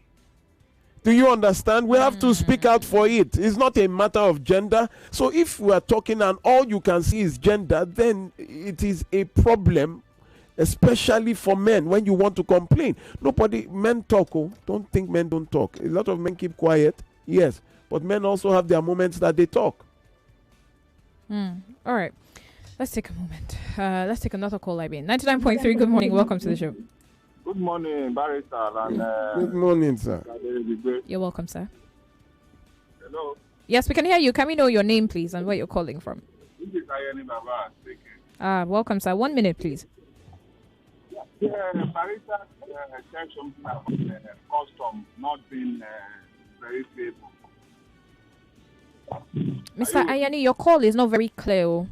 Do you understand? We have to speak out for it. It's not a matter of gender. So if we are talking and all you can see is gender, then it is a problem, especially for men when you want to complain. Men talk. Don't think men don't talk. A lot of men keep quiet, yes. But men also have their moments that they talk. All right. Let's take a moment. Let's take another call, I mean. 99.3, good morning. Welcome to the show. Good morning, Barrister. Good morning, sir. You're welcome, sir. Hello. Yes, we can hear you. Can we know your name, please, and where you're calling from? This is Ayani Baba speaking. Welcome, sir. 1 minute, please. Yeah, Barrister said something about custom not being very faithful. Mr. Ayani, your call is not very clear.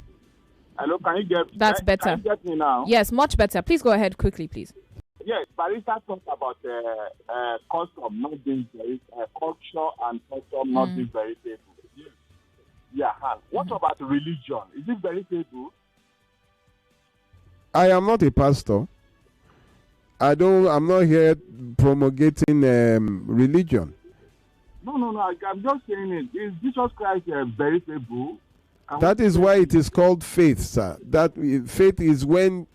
Hello, can you get? That's better. Can you get me now? Yes, much better. Please go ahead quickly, please. Yes, Barrister talked about custom not being very culture and custom not being very faithful. Yeah. What about religion? Is it very faithful? I am not a pastor. I'm not here promulgating religion. No. I'm just saying it. Is Jesus Christ very faithful? That is why it is called faith, sir. That faith is when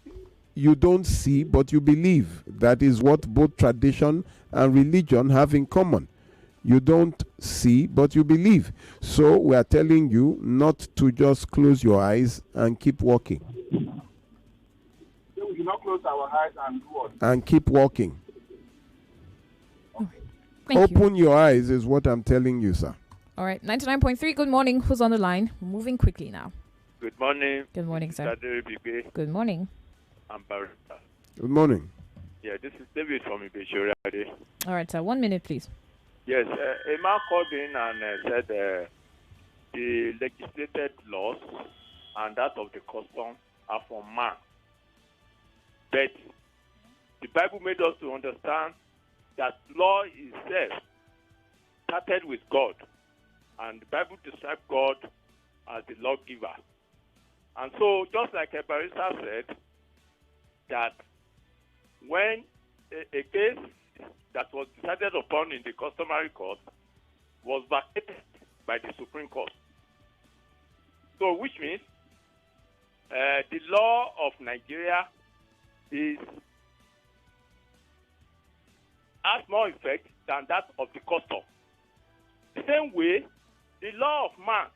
you don't see, but you believe. That is what both tradition and religion have in common. You don't see, but you believe. So we are telling you not to just close your eyes and keep walking. So we cannot close our eyes and do what? And keep walking. Open your eyes is what I'm telling you, sir. All right, 99.3, good morning. Who's on the line? Moving quickly now. Good morning. Good morning, sir. Good morning. I'm Barrister. Good morning. Yeah, this is David from Ibeshore. All right, sir. 1 minute, please. Yes, a man called in and said the legislated laws and that of the custom are for man. But the Bible made us to understand that law itself started with God, and the Bible described God as the lawgiver. And so, just like a barrister said, that when a case that was decided upon in the customary court was vacated by the Supreme Court. So, which means the law of Nigeria has more effect than that of the custom. The same way, the law of man,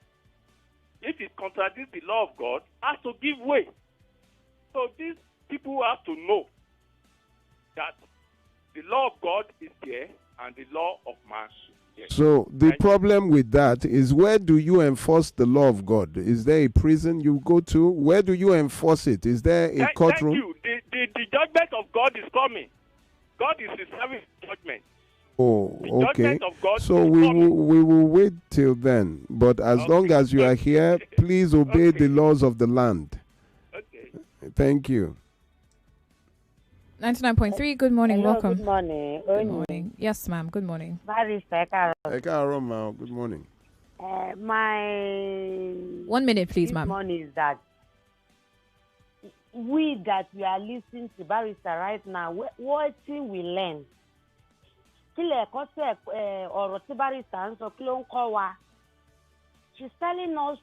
if it contradicts the law of God, has to give way. So these people have to know that the law of God is there and the law of man is there. So the problem with that is, where do you enforce the law of God? Is there a prison you go to? Where do you enforce it? Is there a courtroom? Thank you. The judgment of God is coming. God is serving judgment. Oh, the okay. Judgment of God So we will wait till then. But as long as you are here, please obey the laws of the land. Okay. Thank you. 99.3, good morning, Hello, welcome. Good morning. Good morning. Yes, ma'am, good morning. Barrister Carol. Good morning. My 1 minute, please, ma'am. morning is that we are listening to Barrister right now, what we learn. She's telling us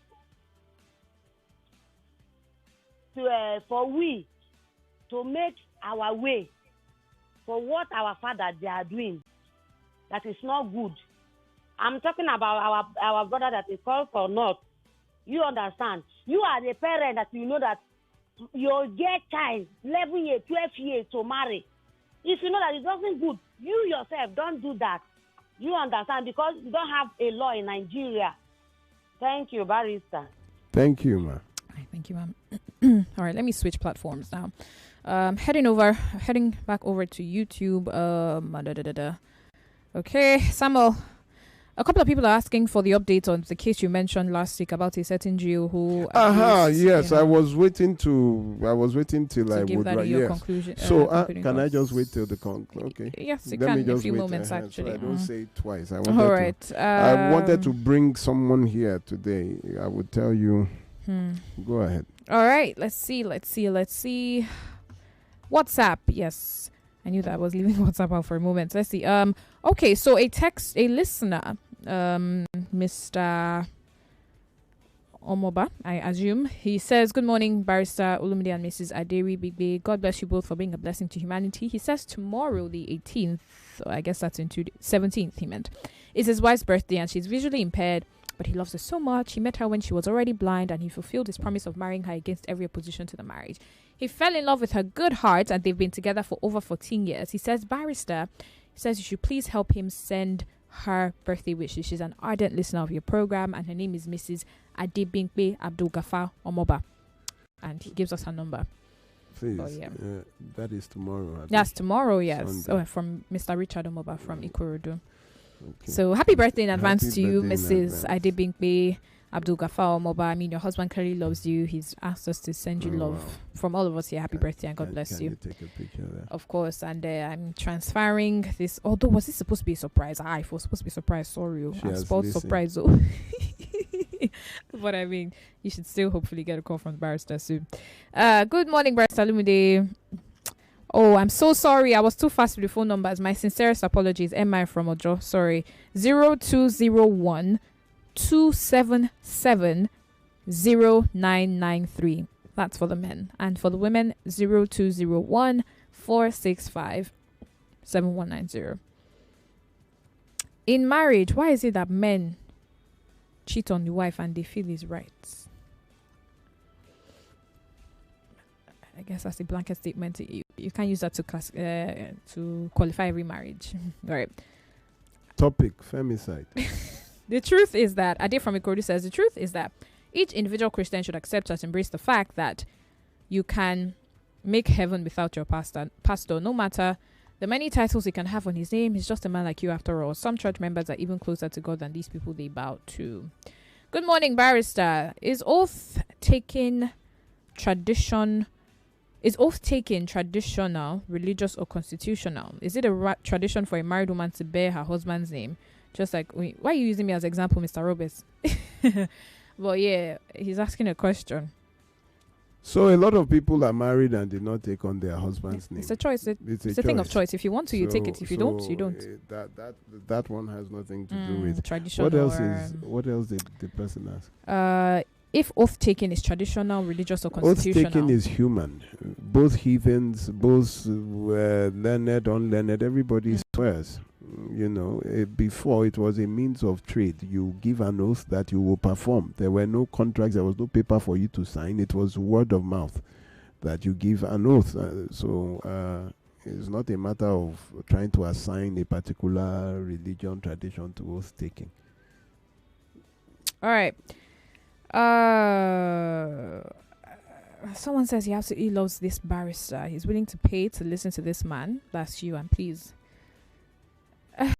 to for we to make our way for what our father they are doing. That is not good. I'm talking about our brother that is called for North. You understand? You are the parent that you know that you get child 11 years, 12 years to marry. If you know that it doesn't good, you yourself don't do that. You understand? Because you don't have a law in Nigeria. Thank you, Barrister. Thank you, ma'am. Thank you, ma'am. All right, let me switch platforms now. Heading back over to YouTube. Okay, Samuel. A couple of people are asking for the update on the case you mentioned last week about a certain Jew who. Yes, I was waiting till I would write. Your yes. conclusion. So can I just wait till the conclusion? Okay. Yes, you Let can me in a just few wait moments ahead, actually. So I don't say it twice. I wanted to bring someone here today. I would tell you. Go ahead. All right. Let's see. WhatsApp. Yes. I knew that I was leaving WhatsApp out for a moment. Let's see. Okay, so a listener, Mr. Omoba, I assume. He says, good morning, Barrister Olumide and Mrs. Aderi Bigbe. God bless you both for being a blessing to humanity. He says tomorrow, the 18th, so I guess that's in 17th, he meant, is his wife's birthday and she's visually impaired, but he loves her so much. He met her when she was already blind and he fulfilled his promise of marrying her against every opposition to the marriage. He fell in love with her good heart and they've been together for over 14 years. He says, Barrister, he says you should please help him send her birthday wishes. She's an ardent listener of your program and her name is Mrs. Adebinkpe Abdul Gafar Omoba. And he gives us her number. Please. That is tomorrow. That's tomorrow, yes. Sunday. From Mr. Richard Omoba from Ikorodu. Okay. So happy birthday in advance to you, Mrs. Adebinkpe Abdul Gafar Omoba. I mean, your husband clearly loves you. He's asked us to send you love from all of us here. Happy birthday and God bless you. Take a picture of that? Of course. And I'm transferring this. Although, was this supposed to be a surprise? It was supposed to be a surprise. Sorry. I spoiled surprise though. But I mean, you should still hopefully get a call from the barrister soon. Good morning, Barrister Lumide. Oh, I'm so sorry. I was too fast with the phone numbers. My sincerest apologies. MI from Ojo. Sorry. 0201 277 0993. That's for the men. And for the women, 0201 465 7190. In marriage, why is it that men cheat on the wife and they feel it's right? I guess that's a blanket statement. You can't use that to qualify every marriage. All right. Topic, femicide. The truth is that, Ade from Ikorodu says, the truth is that each individual Christian should accept and embrace the fact that you can make heaven without your pastor. No matter the many titles he can have on his name, he's just a man like you after all. Some church members are even closer to God than these people they bow to. Good morning, barrister. Is oath taking traditional, religious, or constitutional? Is it a tradition for a married woman to bear her husband's name? Just like, why are you using me as example, Mr. Roberts? Well, yeah, he's asking a question. So a lot of people are married and did not take on their husband's name. It's a choice. It's a thing of choice. If you want to, you take it. If you don't, you don't. That one has nothing to do with tradition. What else did the person ask? If oath taking is traditional, religious, or constitutional? Oath taking is human. Both heathens, both learned, unlearned, everybody swears. Before it was a means of trade. You give an oath that you will perform. There were no contracts. There was no paper for you to sign. It was word of mouth that you give an oath. It's not a matter of trying to assign a particular religion, tradition to oath taking. All right. Someone says he absolutely loves this barrister. He's willing to pay to listen to this man. That's you, and please.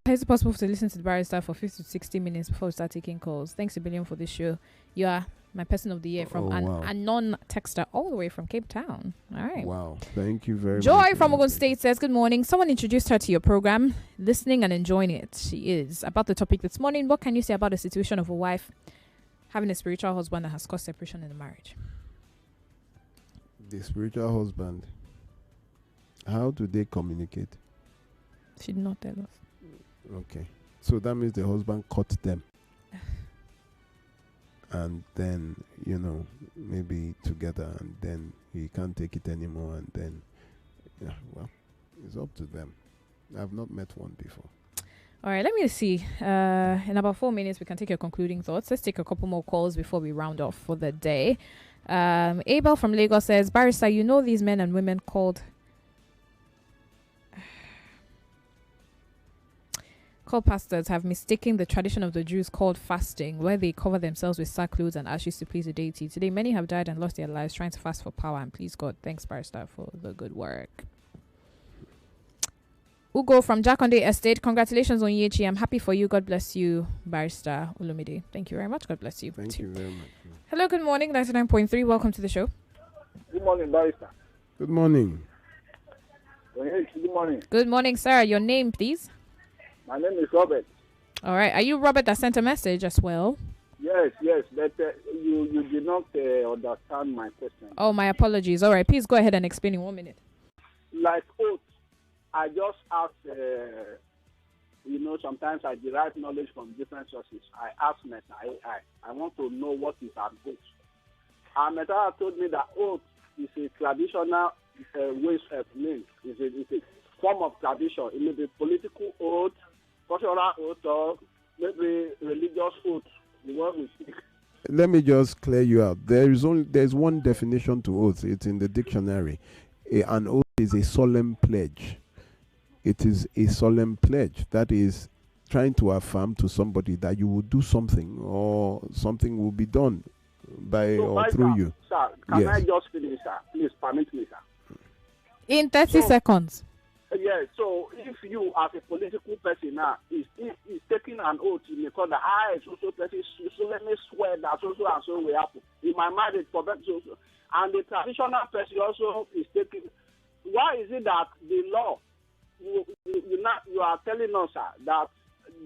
Is it possible to listen to the barrister for 50 to 60 minutes before we start taking calls? Thanks a billion for this show. You are my person of the year from a non-texter all the way from Cape Town. All right. Wow. Thank you very much. Joy from Ogun State says, good morning. Someone introduced her to your program, listening and enjoying it. She is. About the topic this morning, what can you say about the situation of a wife having a spiritual husband that has caused separation in the marriage? The spiritual husband, how do they communicate? She did not tell us. Okay. So that means the husband caught them. And then, maybe together, and then he can't take it anymore, and then, it's up to them. I've not met one before. All right, let me see. In about 4 minutes, we can take your concluding thoughts. Let's take a couple more calls before we round off for the day. Abel from Lagos says, barrister, these men and women called pastors have mistaken the tradition of the Jews called fasting, where they cover themselves with sackcloth and ashes to please the deity. Today, many have died and lost their lives trying to fast for power and please God. Thanks, barrister, for the good work. Ugo from Jakonde Estate. Congratulations on Onyinyechi. I'm happy for you. God bless you, barrister Olumide. Thank you very much. God bless you. Thank you very much. Hello, good morning. 99.3. Welcome to the show. Good morning, barrister. Good morning. Good morning. Good morning, sir. Your name, please? My name is Robert. All right. Are you Robert that sent a message as well? Yes, but you did not understand my question. Oh, my apologies. All right. Please go ahead and explain in 1 minute. Like oath, I just ask, sometimes I derive knowledge from different sources. I ask Meta AI. I want to know what is an oath. And Meta told me that oath is a traditional way of living. It's a form of tradition. It may be political oath, cultural oath, or maybe religious oath. The one we speak. Let me just clear you out. There's one definition to oath. It's in the dictionary. An oath is a solemn pledge. It is a solemn pledge that is trying to affirm to somebody that you will do something or something will be done through you. Sir, can I just finish, sir? Please permit me, sir. In 30 seconds. Yes, so if you as a political person now is taking an oath, you may call that so person, so let me swear that so and so will happen. In my mind, it's for them so. And the traditional person also is taking. Why is it that the law, you are telling us, sir, that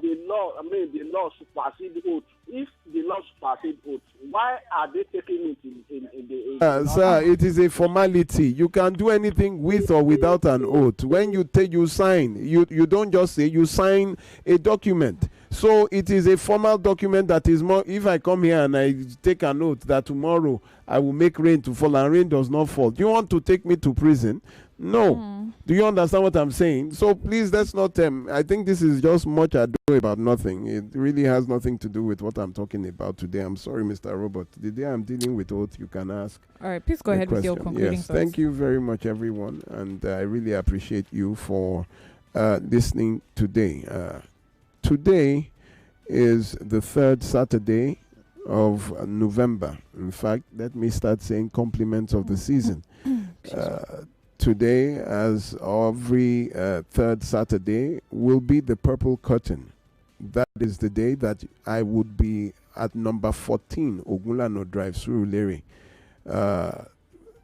the law supersedes oath? If the law supersedes oath, why are they taking it in the sir, it is a formality. You can do anything with or without an oath. When you sign, you don't just say, you sign a document. So it is a formal document that is more. If I come here and I take an oath that tomorrow I will make rain to fall and rain does not fall, do you want to take me to prison? No. Do you understand what I'm saying? So please, let's not. I think this is just much ado about nothing. It really has nothing to do with what I'm talking about today. I'm sorry, Mr. Robert. The day I'm dealing with oath, you can ask. All right, please go ahead with your concluding thoughts. Thank you very much, everyone, and I really appreciate you for listening today. Today is the third Saturday of November. In fact, let me start saying compliments of the season. Today, as every third Saturday, will be the purple curtain that is the day that I would be at number 14 Ogunlano Drive, Surulere,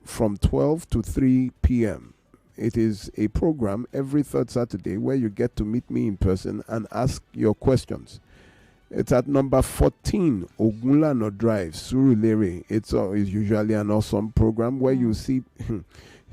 from 12 to 3 p.m. It is a program every third Saturday where you get to meet me in person and ask your questions. It's at number 14 Ogunlano Drive, Surulere. It's usually an awesome program where you see,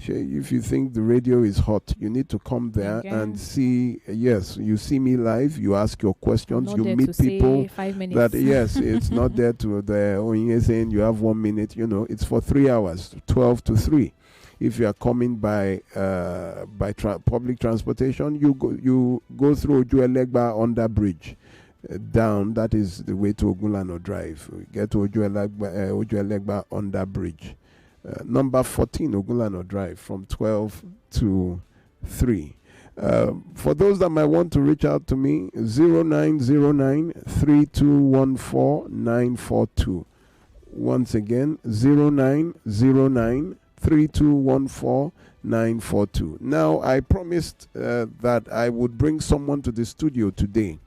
if you think the radio is hot, you need to come there and see. Yes, you see me live, you ask your questions, you meet people. 5 minutes. That, yes, it's not there to the Onyinye saying you have 1 minute. It's for 3 hours, 12 to 3. If you are coming by public transportation, you go through Ojuelegba under bridge. Down, that is the way to Ogunlano Drive. Get to Ojuelegba under bridge. Number 14 Ogunlano Drive from 12 to 3. For those that might want to reach out to me, 0909-3214-942. Once again, 0909-3214-942. Now, I promised that I would bring someone to the studio today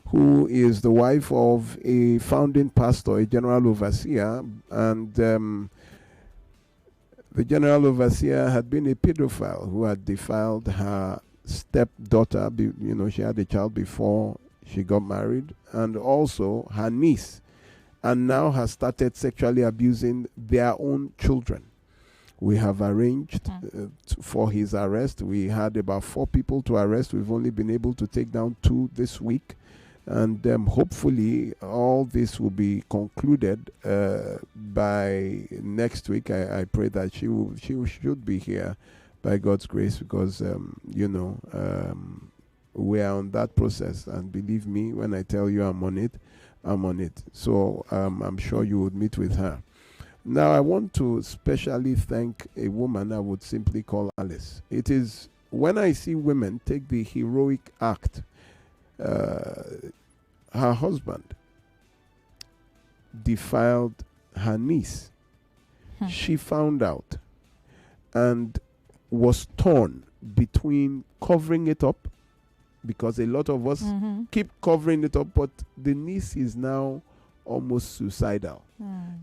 who is the wife of a founding pastor, a general overseer, and the general overseer had been a pedophile who had defiled her stepdaughter. She had a child before she got married, and also her niece, and now has started sexually abusing their own children. We have arranged for his arrest. We had about 4 people to arrest. We've only been able to take down 2 this week. And hopefully all this will be concluded by next week. I pray that she should be here by God's grace, because we are on that process. And believe me, when I tell you I'm on it. So I'm sure you would meet with her. Now, I want to specially thank a woman I would simply call Alice. It is when I see women take the heroic act. Her husband defiled her niece. She found out and was torn between covering it up, because a lot of us keep covering it up, but the niece is now almost suicidal.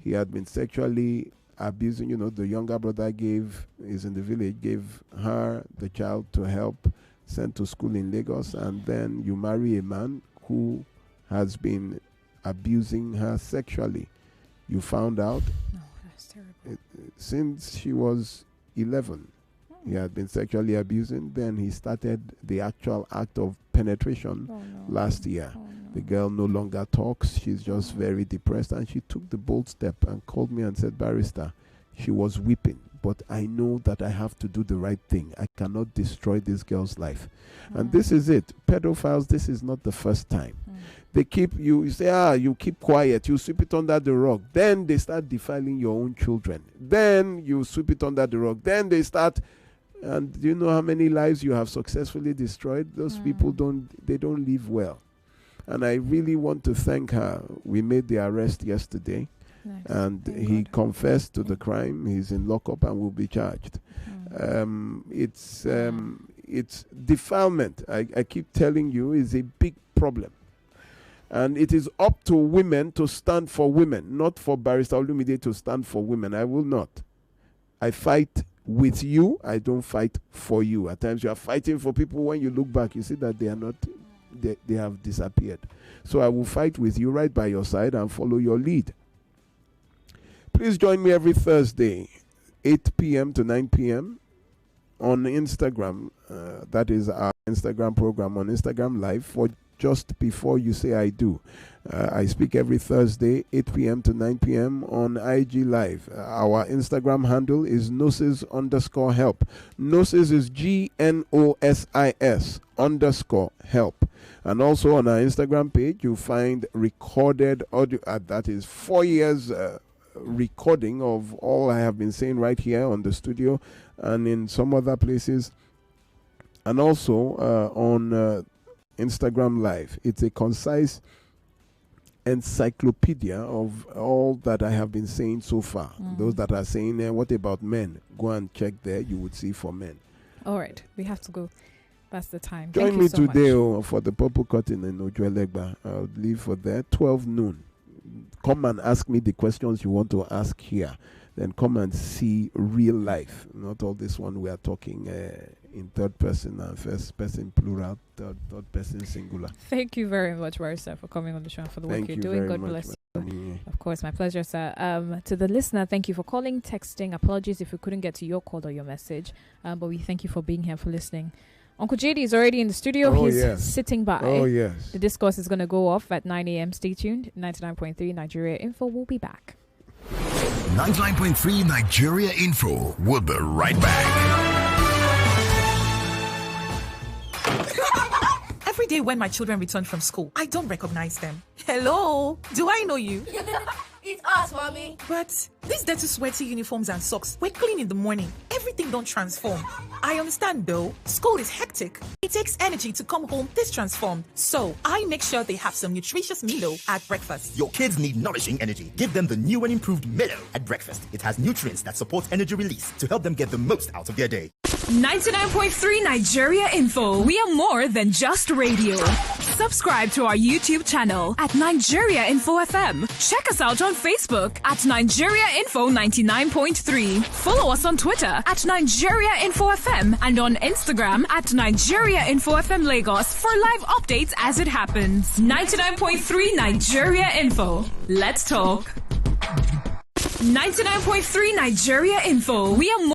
He had been sexually abusing. The younger brother is in the village, gave her the child to help, sent to school in Lagos, and then you marry a man who has been abusing her sexually. You found out. No, that's terrible. Since she was 11, he had been sexually abusing. Then he started the actual act of penetration last year. The girl no longer talks. She's just very depressed, and she took the bold step and called me and said, "Barrister," she was weeping, "but I know that I have to do the right thing. I cannot destroy this girl's life." And this is it. Pedophiles, this is not the first time. They keep you say, you keep quiet, you sweep it under the rug. Then they start defiling your own children. Then you sweep it under the rug. Then they start, and do you know how many lives you have successfully destroyed? Those people don't live well. And I really want to thank her. We made the arrest yesterday. Nice. And he confessed to the crime. He's in lockup and will be charged. It's defilement. I keep telling you, is a big problem. And it is up to women to stand for women, not for Barrister Olumide to stand for women. I will not. I fight with you. I don't fight for you. At times you are fighting for people. When you look back, you see that they are not. They have disappeared. So I will fight with you right by your side and follow your lead. Please join me every Thursday, 8 p.m. to 9 p.m. on Instagram. That is our Instagram program on Instagram Live for Just Before You Say I Do. I speak every Thursday, 8 p.m. to 9 p.m. on IG Live. Our Instagram handle is Gnosis_help. Gnosis is GNOSIS_help. And also on our Instagram page, you'll find recorded audio. That is 4 years recording of all I have been saying right here on the studio and in some other places. And also on Instagram Live. It's a concise encyclopedia of all that I have been saying so far. Those that are saying, what about men? Go and check there. You would see for men. All right. We have to go. That's the time. Join Thank me you so today for the purple cutting in Ojuelegba. I'll leave for there 12 noon. Come and ask me the questions you want to ask here. Then come and see real life, not all this one we are talking in third person and first person plural, third person singular. Thank you very much, Warisa, for coming on the show and for the work you're doing. God bless you. Of course, my pleasure, sir. To the listener, thank you for calling, texting. Apologies if we couldn't get to your call or your message, but we thank you for being here, for listening. Uncle JD is already in the studio. He's sitting by. Oh, yes. The discourse is going to go off at 9 a.m. Stay tuned. 99.3 Nigeria Info will be back. 99.3 Nigeria Info. We'll be right back. Every day when my children return from school, I don't recognize them. Hello, do I know you? It's us, mommy. But these dirty, sweaty uniforms and socks were clean in the morning. Everything don't transform. I understand though. School is hectic. It takes energy to come home this transformed. So I make sure they have some nutritious Milo at breakfast. Your kids need nourishing energy. Give them the new and improved Milo at breakfast. It has nutrients that support energy release to help them get the most out of their day. 99.3 Nigeria Info. We are more than just radio. Subscribe to our YouTube channel at Nigeria Info FM. Check us out on Facebook at Nigeria Info 99.3. Follow us on Twitter at Nigeria Info FM and on Instagram at Nigeria Info FM Lagos for live updates as it happens. 99.3 Nigeria Info. Let's talk. 99.3 Nigeria Info. We are more